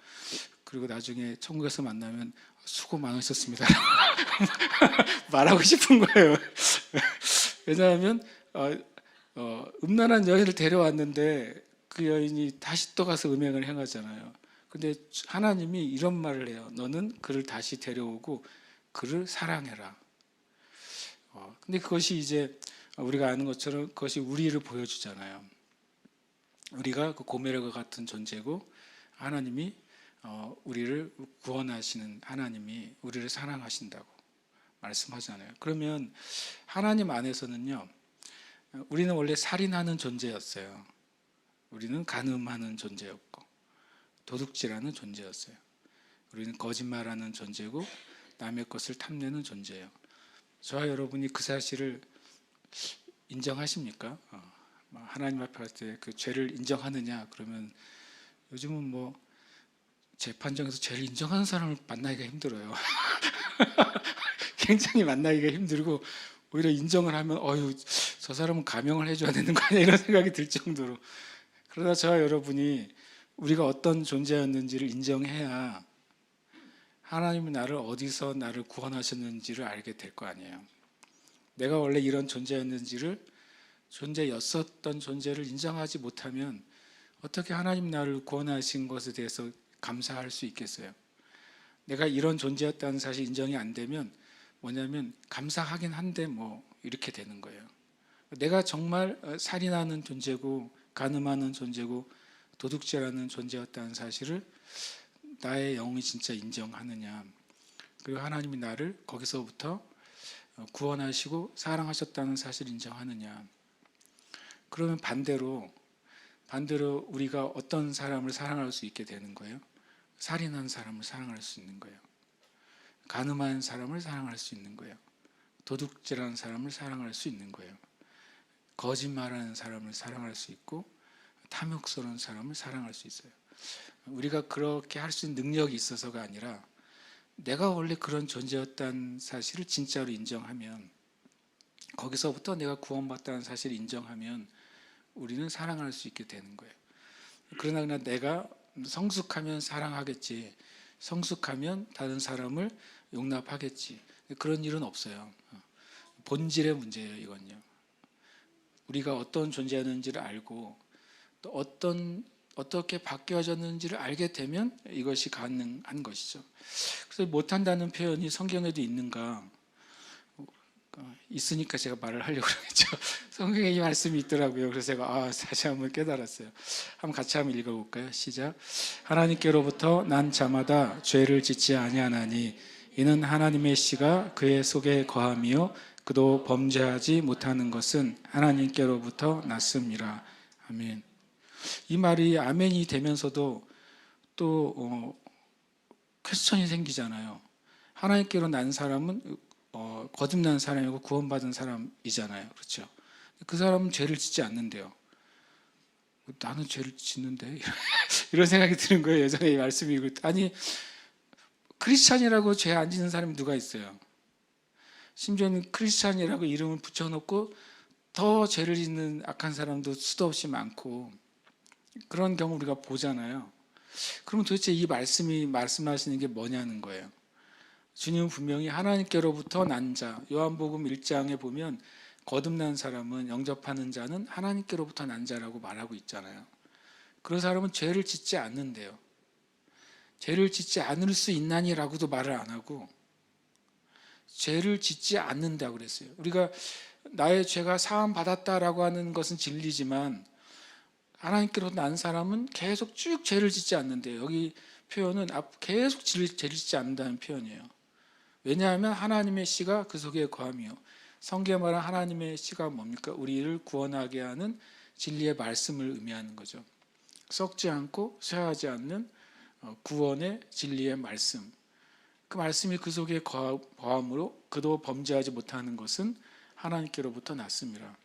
그리고 나중에 천국에서 만나면 수고 많으셨습니다 말하고 싶은 거예요. 왜냐하면 음란한 여인을 데려왔는데 그 여인이 다시 또 가서 음행을 행하잖아요. 근데 하나님이 이런 말을 해요. 너는 그를 다시 데려오고 그를 사랑해라. 근데 그것이 이제 우리가 아는 것처럼 그것이 우리를 보여주잖아요. 우리가 그 고멜과 같은 존재고 하나님이 우리를 구원하시는 하나님이 우리를 사랑하신다고 말씀하잖아요. 그러면 하나님 안에서는요, 우리는 원래 살인하는 존재였어요. 우리는 간음하는 존재였고 도둑질하는 존재였어요. 우리는 거짓말하는 존재고 남의 것을 탐내는 존재예요. 저와 여러분이 그 사실을 인정하십니까? 하나님 앞에 갈 때 그 죄를 인정하느냐? 그러면 요즘은 뭐 재판정에서 죄를 인정하는 사람을 만나기가 힘들어요. 굉장히 만나기가 힘들고 오히려 인정을 하면 저 사람은 감형을 해줘야 되는 거 아니야 이런 생각이 들 정도로. 그러나 저와 여러분이 우리가 어떤 존재였는지를 인정해야 하나님이 나를 어디서 나를 구원하셨는지를 알게 될 거 아니에요. 내가 원래 이런 존재였었던 존재를 인정하지 못하면 어떻게 하나님 나를 구원하신 것에 대해서 감사할 수 있겠어요? 내가 이런 존재였다는 사실 인정이 안 되면 뭐냐면 감사하긴 한데 뭐 이렇게 되는 거예요. 내가 정말 살인하는 존재고 간음하는 존재고 도둑질하는 존재였다는 사실을 나의 영이 진짜 인정하느냐, 그리고 하나님이 나를 거기서부터 구원하시고 사랑하셨다는 사실을 인정하느냐. 그러면 반대로 우리가 어떤 사람을 사랑할 수 있게 되는 거예요? 살인한 사람을 사랑할 수 있는 거예요. 간음한 사람을 사랑할 수 있는 거예요. 도둑질하는 사람을 사랑할 수 있는 거예요. 거짓말하는 사람을 사랑할 수 있고 탐욕스러운 사람을 사랑할 수 있어요. 우리가 그렇게 할 수 있는 능력이 있어서가 아니라 내가 원래 그런 존재였다는 사실을 진짜로 인정하면, 거기서부터 내가 구원받다는 사실을 인정하면 우리는 사랑할 수 있게 되는 거예요. 그러나 내가 성숙하면 사랑하겠지, 성숙하면 다른 사람을 용납하겠지, 그런 일은 없어요. 본질의 문제예요, 이건요. 우리가 어떤 존재였는지를 알고 또 어떻게 바뀌어졌는지를 알게 되면 이것이 가능한 것이죠. 그래서 못한다는 표현이 성경에도 있는가? 있으니까 제가 말을 하려고 그러겠죠. 성경에 이 말씀이 있더라고요. 그래서 제가 다시 한번 깨달았어요. 한번 같이 한번 읽어볼까요? 시작. 하나님께로부터 난 자마다 죄를 짓지 아니하나니 이는 하나님의 씨가 그의 속에 거함이요 그도 범죄하지 못하는 것은 하나님께로부터 났음이라. 아멘. 이 말이 아멘이 되면서도 또 퀘스천이 생기잖아요. 하나님께로 난 사람은 거듭난 사람이고 구원받은 사람이잖아요. 그렇죠? 그 사람은 죄를 짓지 않는데요. 나는 죄를 짓는데 이런 생각이 드는 거예요. 예전에 이 말씀이 아니 크리스찬이라고 죄 안 짓는 사람이 누가 있어요? 심지어는 크리스찬이라고 이름을 붙여놓고 더 죄를 짓는 악한 사람도 수도 없이 많고 그런 경우 우리가 보잖아요. 그러면 도대체 이 말씀이 말씀하시는 게 뭐냐는 거예요. 주님은 분명히 하나님께로부터 난 자, 요한복음 1장에 보면 거듭난 사람은, 영접하는 자는 하나님께로부터 난 자라고 말하고 있잖아요. 그런 사람은 죄를 짓지 않는데요. 죄를 짓지 않을 수 있나니라고도 말을 안 하고 죄를 짓지 않는다고 그랬어요. 우리가 나의 죄가 사함 받았다라고 하는 것은 진리지만 하나님께로부터 난 사람은 계속 쭉 죄를 짓지 않는데요. 여기 표현은 계속 죄를 짓지 않는다는 표현이에요. 왜냐하면 하나님의 씨가 그 속에 거함이요. 성경에 말한 하나님의 씨가 뭡니까? 우리를 구원하게 하는 진리의 말씀을 의미하는 거죠. 썩지 않고 쇠하지 않는 구원의 진리의 말씀. 그 말씀이 그 속에 거함으로 그도 범죄하지 못하는 것은 하나님께로부터 났습니다.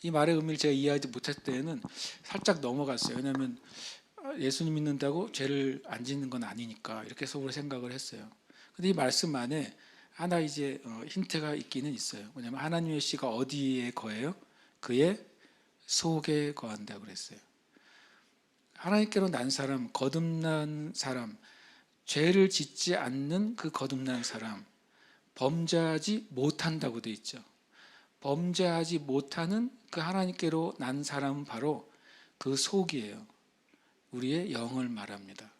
이 말의 의미를 제가 이해하지 못했을 때에는 살짝 넘어갔어요. 왜냐하면 예수님 믿는다고 죄를 안 짓는 건 아니니까 이렇게 속으로 생각을 했어요. 근데 이 말씀 안에 하나 이제 힌트가 있기는 있어요. 뭐냐면 하나님의 씨가 어디에 거해요? 그의 속에 거한다고 그랬어요. 하나님께로 난 사람, 거듭난 사람, 죄를 짓지 않는 그 거듭난 사람, 범죄하지 못한다고 되어 있죠. 범죄하지 못하는 그 하나님께로 난 사람은 바로 그 속이에요. 우리의 영을 말합니다.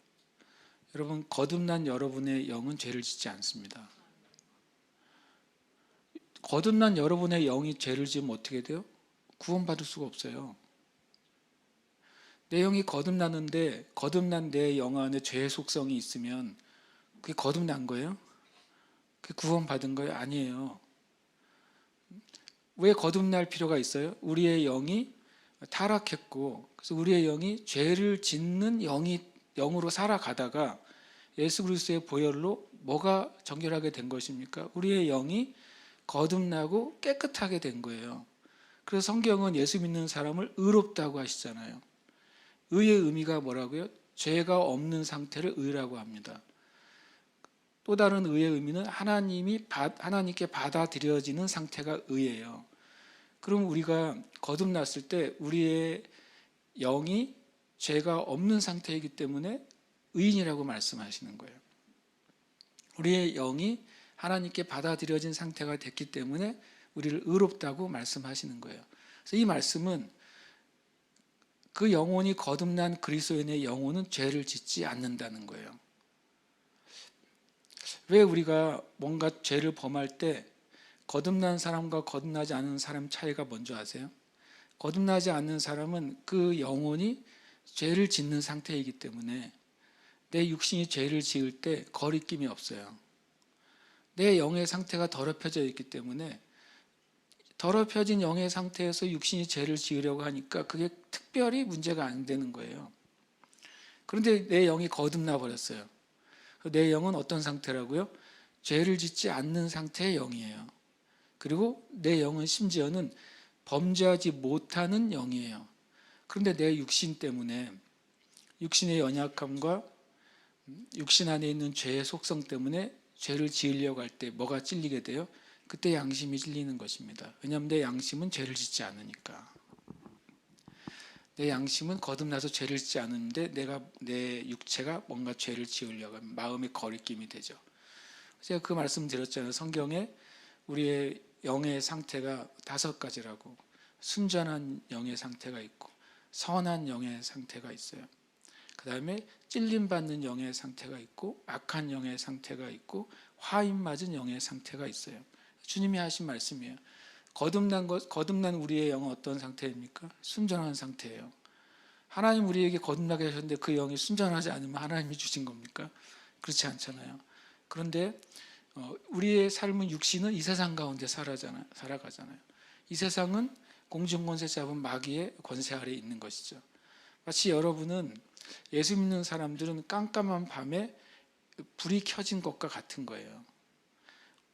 여러분, 거듭난 여러분의 영은 죄를 짓지 않습니다. 거듭난 여러분의 영이 죄를 지으면 어떻게 돼요? 구원받을 수가 없어요. 내 영이 거듭나는데 거듭난 내 영 안에 죄의 속성이 있으면 그게 거듭난 거예요? 그게 구원받은 거예요? 아니에요. 왜 거듭날 필요가 있어요? 우리의 영이 타락했고 그래서 우리의 영이 죄를 짓는 영으로 살아가다가 예수 그리스도의 보혈로 뭐가 정결하게 된 것입니까? 우리의 영이 거듭나고 깨끗하게 된 거예요. 그래서 성경은 예수 믿는 사람을 의롭다고 하시잖아요. 의의 의미가 뭐라고요? 죄가 없는 상태를 의라고 합니다. 또 다른 의의 의미는 하나님께 받아들여지는 상태가 의예요. 그럼 우리가 거듭났을 때 우리의 영이 죄가 없는 상태이기 때문에 의인이라고 말씀하시는 거예요. 우리의 영이 하나님께 받아들여진 상태가 됐기 때문에 우리를 의롭다고 말씀하시는 거예요. 그래서 이 말씀은 그 영혼이 거듭난 그리스도인의 영혼은 죄를 짓지 않는다는 거예요. 왜 우리가 뭔가 죄를 범할 때 거듭난 사람과 거듭나지 않은 사람 차이가 뭔지 아세요? 거듭나지 않는 사람은 그 영혼이 죄를 짓는 상태이기 때문에 내 육신이 죄를 지을 때 거리낌이 없어요. 내 영의 상태가 더럽혀져 있기 때문에 더럽혀진 영의 상태에서 육신이 죄를 지으려고 하니까 그게 특별히 문제가 안 되는 거예요. 그런데 내 영이 거듭나 버렸어요. 내 영은 어떤 상태라고요? 죄를 짓지 않는 상태의 영이에요. 그리고 내 영은 심지어는 범죄하지 못하는 영이에요. 그런데 내 육신 때문에 육신의 연약함과 육신 안에 있는 죄의 속성 때문에 죄를 지으려고 할 때 뭐가 찔리게 돼요? 그때 양심이 찔리는 것입니다. 왜냐하면 내 양심은 죄를 짓지 않으니까. 내 양심은 거듭나서 죄를 짓지 않는데 내 육체가 뭔가 죄를 지으려고 하면 마음의 거리낌이 되죠. 제가 그 말씀 드렸잖아요. 성경에 우리의 영의 상태가 5가지라고. 순전한 영의 상태가 있고 선한 영의 상태가 있어요. 그 다음에 찔림받는 영의 상태가 있고 악한 영의 상태가 있고 화인 맞은 영의 상태가 있어요. 주님이 하신 말씀이에요. 거듭난 우리의 영은 어떤 상태입니까? 순전한 상태예요. 하나님 우리에게 거듭나게 하셨는데 그 영이 순전하지 않으면 하나님이 주신 겁니까? 그렇지 않잖아요. 그런데 우리의 삶은 육신은 이 세상 가운데 살아가잖아요. 이 세상은 공중권세 잡은 마귀의 권세 아래에 있는 것이죠. 마치 여러분은 예수 믿는 사람들은 깜깜한 밤에 불이 켜진 것과 같은 거예요.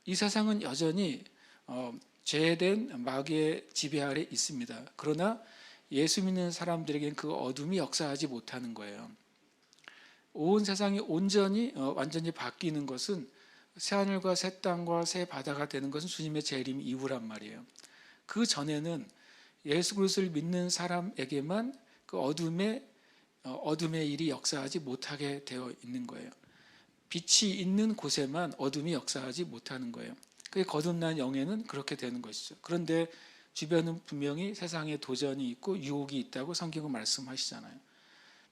이 세상은 여전히 죄된 마귀의 지배 아래 있습니다. 그러나 예수 믿는 사람들에게는 그 어둠이 역사하지 못하는 거예요. 온 세상이 온전히 완전히 바뀌는 것은 새 하늘과 새 땅과 새 바다가 되는 것은 주님의 재림 이후란 말이에요. 그 전에는 예수 그리스도를 믿는 사람에게만 그 어둠의 일이 역사하지 못하게 되어 있는 거예요. 빛이 있는 곳에만 어둠이 역사하지 못하는 거예요. 그게 거듭난 영에는 그렇게 되는 것이죠. 그런데 주변은 분명히 세상에 도전이 있고 유혹이 있다고 성경은 말씀하시잖아요.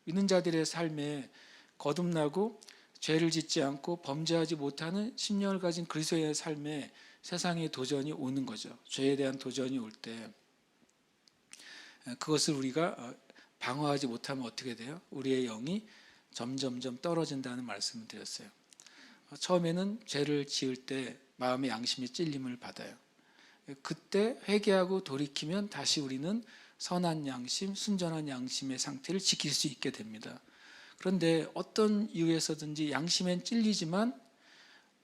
믿는 자들의 삶에 거듭나고 죄를 짓지 않고 범죄하지 못하는 심령을 가진 그리스도의 삶에 세상의 도전이 오는 거죠. 죄에 대한 도전이 올 때 그것을 우리가 방어하지 못하면 어떻게 돼요? 우리의 영이 점점점 떨어진다는 말씀을 드렸어요. 처음에는 죄를 지을 때 마음의 양심이 찔림을 받아요. 그때 회개하고 돌이키면 다시 우리는 선한 양심, 순전한 양심의 상태를 지킬 수 있게 됩니다. 그런데 어떤 이유에서든지 양심엔 찔리지만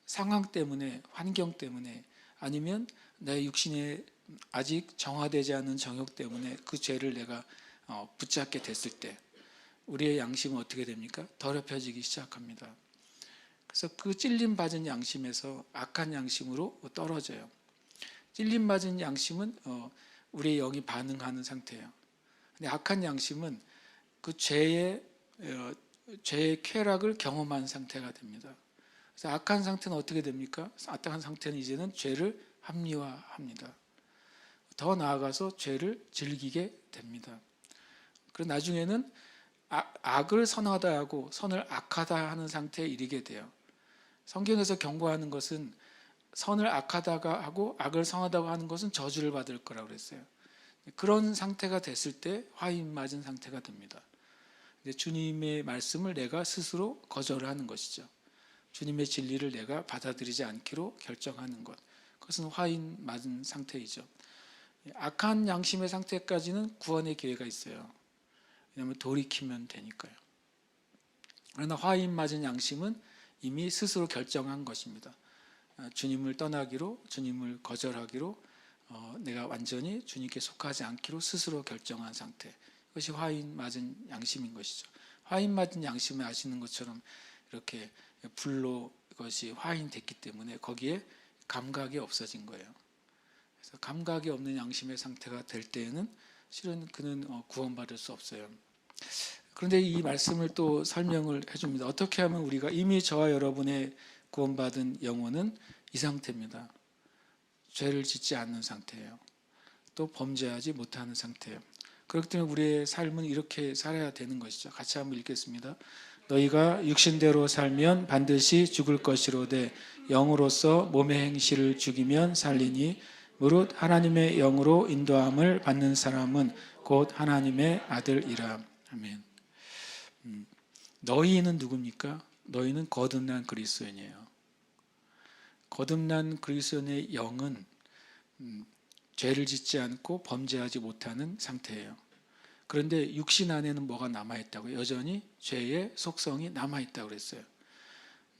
상황 때문에, 환경 때문에, 아니면 내 육신에 아직 정화되지 않은 정욕 때문에 그 죄를 내가 붙잡게 됐을 때 우리의 양심은 어떻게 됩니까? 더럽혀지기 시작합니다. 그래서 그 찔림 받은 양심에서 악한 양심으로 떨어져요. 찔림 받은 양심은 우리의 영이 반응하는 상태예요. 근데 악한 양심은 그 죄의 쾌락을 경험한 상태가 됩니다. 그래서 악한 상태는 어떻게 됩니까? 악한 상태는 이제는 죄를 합리화합니다. 더 나아가서 죄를 즐기게 됩니다. 그리고 나중에는 악을 선하다 하고 선을 악하다 하는 상태에 이르게 돼요. 성경에서 경고하는 것은 선을 악하다가 하고 악을 선하다고 하는 것은 저주를 받을 거라고 그랬어요. 그런 상태가 됐을 때 화인 맞은 상태가 됩니다. 주님의 말씀을 내가 스스로 거절하는 것이죠. 주님의 진리를 내가 받아들이지 않기로 결정하는 것. 그것은 화인 맞은 상태이죠. 악한 양심의 상태까지는 구원의 기회가 있어요. 왜냐하면 돌이키면 되니까요. 그러나 화인 맞은 양심은 이미 스스로 결정한 것입니다. 주님을 떠나기로, 주님을 거절하기로, 내가 완전히 주님께 속하지 않기로 스스로 결정한 상태. 그것이 화인 맞은 양심인 것이죠. 화인 맞은 양심을 아시는 것처럼 이렇게 불로 그것이 화인됐기 때문에 거기에 감각이 없어진 거예요. 그래서 감각이 없는 양심의 상태가 될 때에는 실은 그는 구원받을 수 없어요. 그런데 이 말씀을 또 설명을 해줍니다. 어떻게 하면 우리가 이미 저와 여러분의 구원받은 영혼은 이 상태입니다. 죄를 짓지 않는 상태예요. 또 범죄하지 못하는 상태예요. 그렇기 때문에 우리의 삶은 이렇게 살아야 되는 것이죠. 같이 한번 읽겠습니다. 너희가 육신대로 살면 반드시 죽을 것이로되 영으로서 몸의 행실을 죽이면 살리니 무릇 하나님의 영으로 인도함을 받는 사람은 곧 하나님의 아들이라. 아멘. 너희는 누굽니까? 너희는 거듭난 그리스도인이에요. 거듭난 그리스도인의 영은 죄를 짓지 않고 범죄하지 못하는 상태예요. 그런데 육신 안에는 뭐가 남아있다고요? 여전히 죄의 속성이 남아있다고 그랬어요.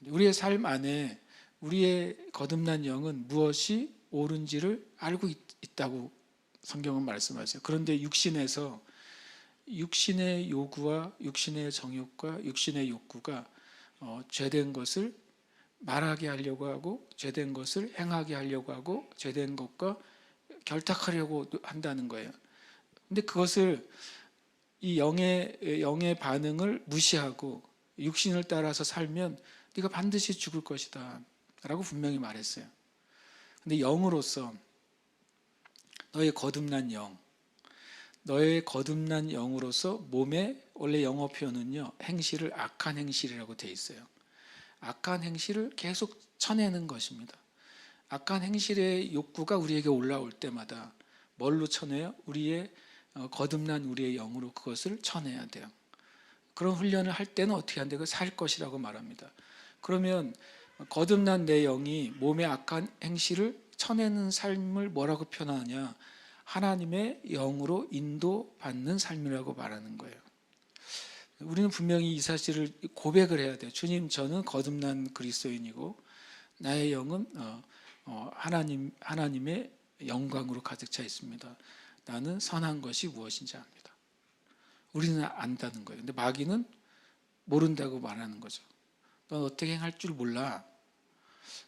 우리의 삶 안에 우리의 거듭난 영은 무엇이 옳은지를 알고 있다고 성경은 말씀하세요. 그런데 육신에서 육신의 요구와 육신의 정욕과 육신의 욕구가 죄된 것을 말하게 하려고 하고 죄된 것을 행하게 하려고 하고 죄된 것과 결탁하려고 한다는 거예요. 근데 그것을 이 영의 반응을 무시하고 육신을 따라서 살면 네가 반드시 죽을 것이다 라고 분명히 말했어요. 근데 영으로서 너의 거듭난 영, 너의 거듭난 영으로서 몸에 원래 영어 표현은요 행실을 악한 행실이라고 돼 있어요. 악한 행실을 계속 쳐내는 것입니다. 악한 행실의 욕구가 우리에게 올라올 때마다 뭘로 쳐내요? 우리의 거듭난 우리의 영으로 그것을 쳐내야 돼요. 그런 훈련을 할 때는 어떻게 한대요? 살 것이라고 말합니다. 그러면 거듭난 내 영이 몸의 악한 행실을 쳐내는 삶을 뭐라고 표현하냐? 하나님의 영으로 인도받는 삶이라고 말하는 거예요. 우리는 분명히 이 사실을 고백을 해야 돼요. 주님, 저는 거듭난 그리스도인이고 나의 영은 하나님의 영광으로 가득 차 있습니다. 나는 선한 것이 무엇인지 압니다. 우리는 안다는 거예요. 근데 마귀는 모른다고 말하는 거죠. 넌 어떻게 행할 줄 몰라.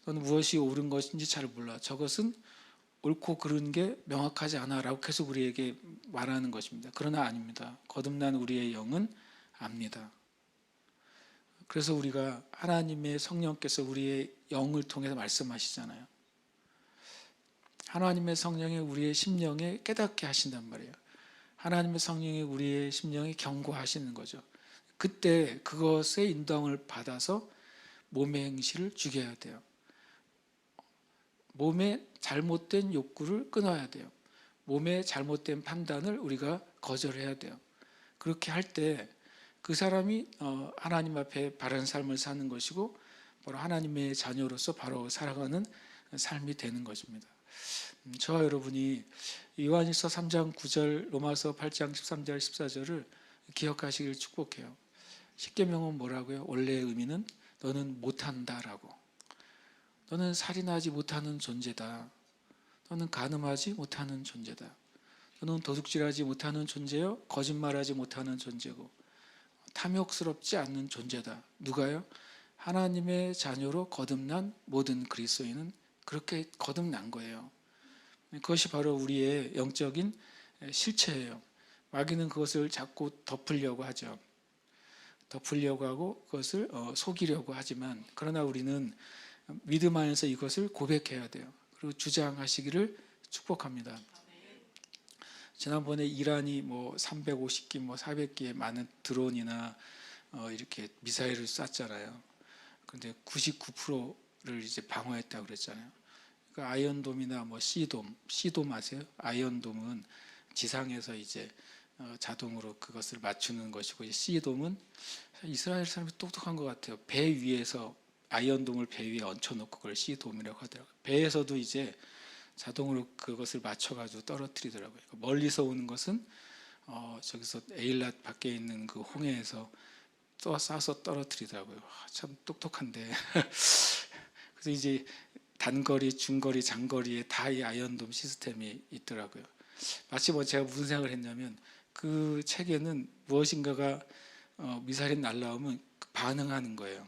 넌 무엇이 옳은 것인지 잘 몰라. 저것은 옳고 그른 게 명확하지 않아 라고 계속 우리에게 말하는 것입니다. 그러나 아닙니다. 거듭난 우리의 영은 압니다. 그래서 우리가 하나님의 성령께서 우리의 영을 통해서 말씀하시잖아요. 하나님의 성령이 우리의 심령에 깨닫게 하신단 말이에요. 하나님의 성령이 우리의 심령에 경고하시는 거죠. 그때 그것의 인도함을 받아서 몸의 행실을 죽여야 돼요. 몸의 잘못된 욕구를 끊어야 돼요. 몸의 잘못된 판단을 우리가 거절해야 돼요. 그렇게 할 때 그 사람이 하나님 앞에 바른 삶을 사는 것이고 바로 하나님의 자녀로서 바로 살아가는 삶이 되는 것입니다. 저와 여러분이 요한일서 3장 9절, 로마서 8장 13절, 14절을 기억하시길 축복해요. 십계명은 뭐라고요? 원래의 의미는 너는 못한다라고. 너는 살인하지 못하는 존재다. 너는 간음하지 못하는 존재다. 너는 도둑질하지 못하는 존재요. 거짓말하지 못하는 존재고 탐욕스럽지 않는 존재다. 누가요? 하나님의 자녀로 거듭난 모든 그리스도인은 그렇게 거듭난 거예요. 그것이 바로 우리의 영적인 실체예요. 마귀는 그것을 자꾸 덮으려고 하죠. 덮으려고 하고 그것을 속이려고 하지만 그러나 우리는 믿음 안에서 이것을 고백해야 돼요. 그리고 주장하시기를 축복합니다. 지난번에 이란이 350기, 400기의 많은 드론이나 이렇게 미사일을 쐈잖아요. 그런데 99%를 이제 방어했다고 그랬잖아요. 그러니까 아이언돔이나 C돔 아세요? 아이언돔은 지상에서 이제 자동으로 그것을 맞추는 것이고 C돔은 이스라엘 사람이 똑똑한 것 같아요. 배 위에서 아이언돔을 배 위에 얹혀놓고 그걸 C돔이라고 하더라고요. 배에서도 이제 자동으로 그것을 맞춰가지고 떨어뜨리더라고요. 멀리서 오는 것은 저기서 에일랏 밖에 있는 그 홍해에서 또 쏴서 떨어뜨리더라고요. 참 똑똑한데. 그래서 이제 단거리, 중거리, 장거리에 다 이 아이언돔 시스템이 있더라고요. 마치 제가 무슨 생각을 했냐면 그 책에는 무엇인가가 미사일이 날라오면 반응하는 거예요.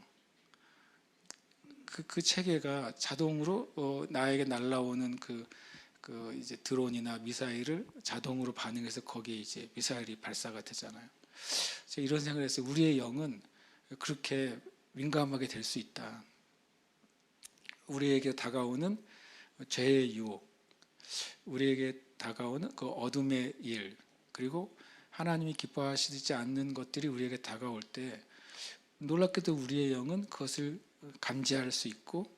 그 체계가 자동으로 나에게 날라오는 그 이제 드론이나 미사일을 자동으로 반응해서 거기에 이제 미사일이 발사가 되잖아요. 제가 이런 생각을 했어요. 우리의 영은 그렇게 민감하게 될 수 있다. 우리에게 다가오는 죄의 유혹, 우리에게 다가오는 그 어둠의 일, 그리고 하나님이 기뻐하시지 않는 것들이 우리에게 다가올 때 놀랍게도 우리의 영은 그것을 감지할 수 있고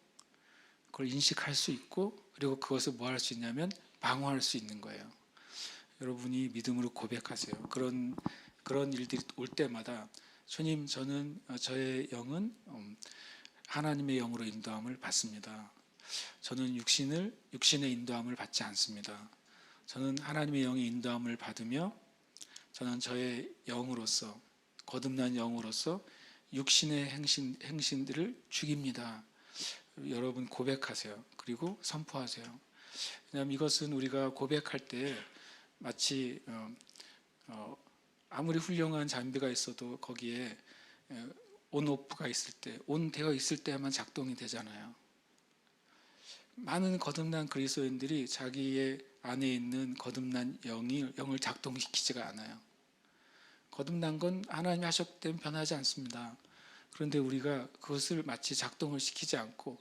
그걸 인식할 수 있고 그리고 그것을 뭐 할 수 있냐면 방어할 수 있는 거예요. 여러분이 믿음으로 고백하세요. 그런 일들이 올 때마다 주님, 저는 저의 영은 하나님의 영으로 인도함을 받습니다. 저는 육신의 인도함을 받지 않습니다. 저는 하나님의 영의 인도함을 받으며 저는 저의 영으로서 거듭난 영으로서 육신의 행신들을 죽입니다. 여러분 고백하세요. 그리고 선포하세요. 왜냐하면 이것은 우리가 고백할 때 마치 아무리 훌륭한 장비가 있어도 거기에 온오프가 있을 때, 온되어 있을 때만 작동이 되잖아요. 많은 거듭난 그리스도인들이 자기의 안에 있는 거듭난 영을 작동시키지가 않아요. 거듭난 건 하나님이 하셨기 때문에 변하지 않습니다. 그런데 우리가 그것을 마치 작동을 시키지 않고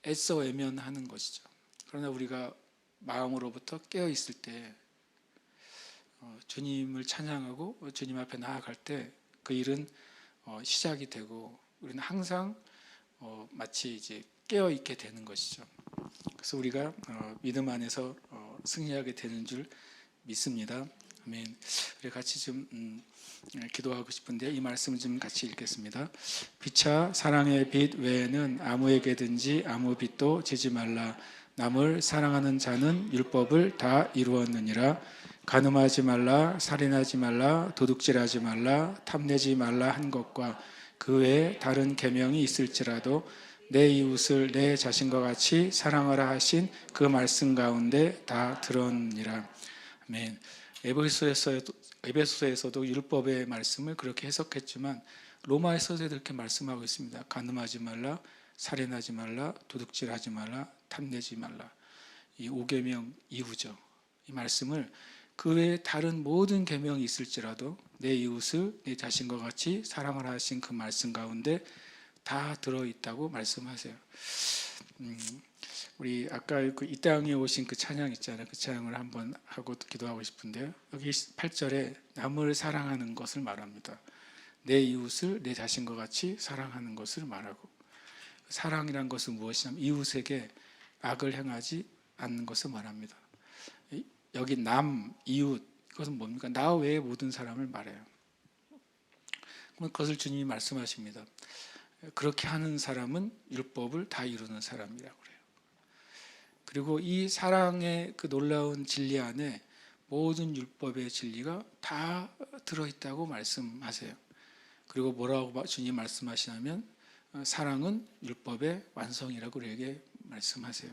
애써 외면하는 것이죠. 그러나 우리가 마음으로부터 깨어 있을 때 주님을 찬양하고 주님 앞에 나아갈 때 그 일은 시작이 되고 우리는 항상 마치 이제 깨어 있게 되는 것이죠. 그래서 우리가 믿음 안에서 승리하게 되는 줄 믿습니다. 아멘. 우리 같이 좀 기도하고 싶은데 이 말씀을 좀 같이 읽겠습니다. 피차 사랑의 빛 외에는 아무에게든지 아무 빛도 지지 말라. 남을 사랑하는 자는 율법을 다 이루었느니라. 간음하지 말라, 살인하지 말라, 도둑질하지 말라, 탐내지 말라 한 것과 그 외에 다른 계명이 있을지라도 내 이웃을 내 자신과 같이 사랑하라 하신 그 말씀 가운데 다 들었느니라. 아멘. 에베소서에서도 율법의 말씀을 그렇게 해석했지만 로마에서도 이렇게 말씀하고 있습니다. 간음하지 말라, 살인하지 말라, 도둑질하지 말라, 탐내지 말라. 이 5계명 이후죠. 이 말씀을 그 외에 다른 모든 계명이 있을지라도 내 이웃을 내 자신과 같이 사랑하라 하신 그 말씀 가운데 다 들어있다고 말씀하세요. 우리 아까 이 땅에 오신 그 찬양 있잖아요. 그 찬양을 한번 하고 기도하고 싶은데요. 여기 8절에 남을 사랑하는 것을 말합니다. 내 이웃을 내 자신과 같이 사랑하는 것을 말하고, 사랑이란 것은 무엇이냐면 이웃에게 악을 행하지 않는 것을 말합니다. 여기 남, 이웃, 그것은 뭡니까? 나 외의 모든 사람을 말해요. 그것을 주님이 말씀하십니다. 그렇게 하는 사람은 율법을 다 이루는 사람이라고 그래요. 그리고 이 사랑의 그 놀라운 진리 안에 모든 율법의 진리가 다 들어있다고 말씀하세요. 그리고 뭐라고 주님 말씀하시냐면 사랑은 율법의 완성이라고 우리에게 말씀하세요.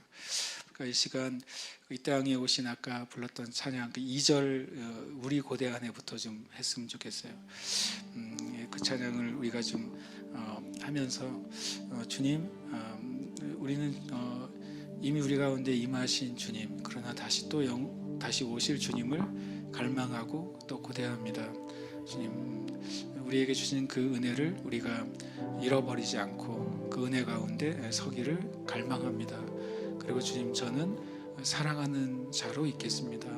그러니까 이 시간 이 땅에 오신 아까 불렀던 찬양 그 2절 우리 고대 안에부터 좀 했으면 좋겠어요. 그 찬양을 우리가 좀 하면서 주님, 우리는 이미 우리 가운데 임하신 주님, 그러나 다시 오실 주님을 갈망하고 또 고대합니다. 주님, 우리에게 주신 그 은혜를 우리가 잃어버리지 않고 그 은혜 가운데 서기를 갈망합니다. 그리고 주님, 저는 사랑하는 자로 있겠습니다.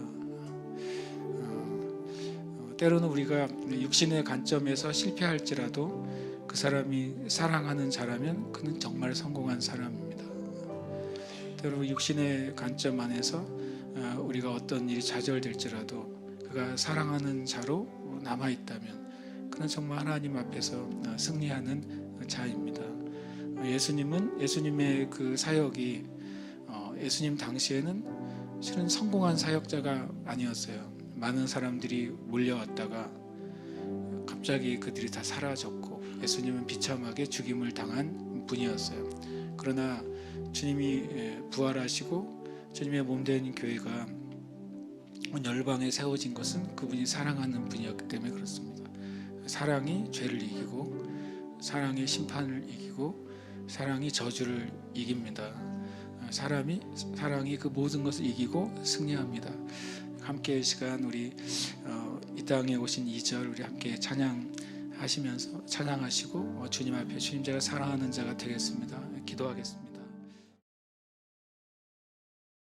때로는 우리가 육신의 관점에서 실패할지라도 그 사람이 사랑하는 자라면 그는 정말 성공한 사람입니다. 때로 육신의 관점 안에서 우리가 어떤 일이 좌절될지라도 그가 사랑하는 자로 남아있다면 그는 정말 하나님 앞에서 승리하는 자입니다. 예수님의 그 사역이 예수님 당시에는 실은 성공한 사역자가 아니었어요. 많은 사람들이 몰려왔다가 갑자기 그들이 다 사라졌고 예수님은 비참하게 죽임을 당한 분이었어요. 그러나 주님이 부활하시고 주님의 몸된 교회가 열방에 세워진 것은 그분이 사랑하는 분이었기 때문에 그렇습니다. 사랑이 죄를 이기고 사랑이 심판을 이기고 사랑이 저주를 이깁니다. 사랑이 그 모든 것을 이기고 승리합니다. 함께 이 시간 우리 이 땅에 오신 2절 우리 함께 찬양하시면서 찬양하시고 주님 앞에 주님 제가 사랑하는 자가 되겠습니다. 기도하겠습니다.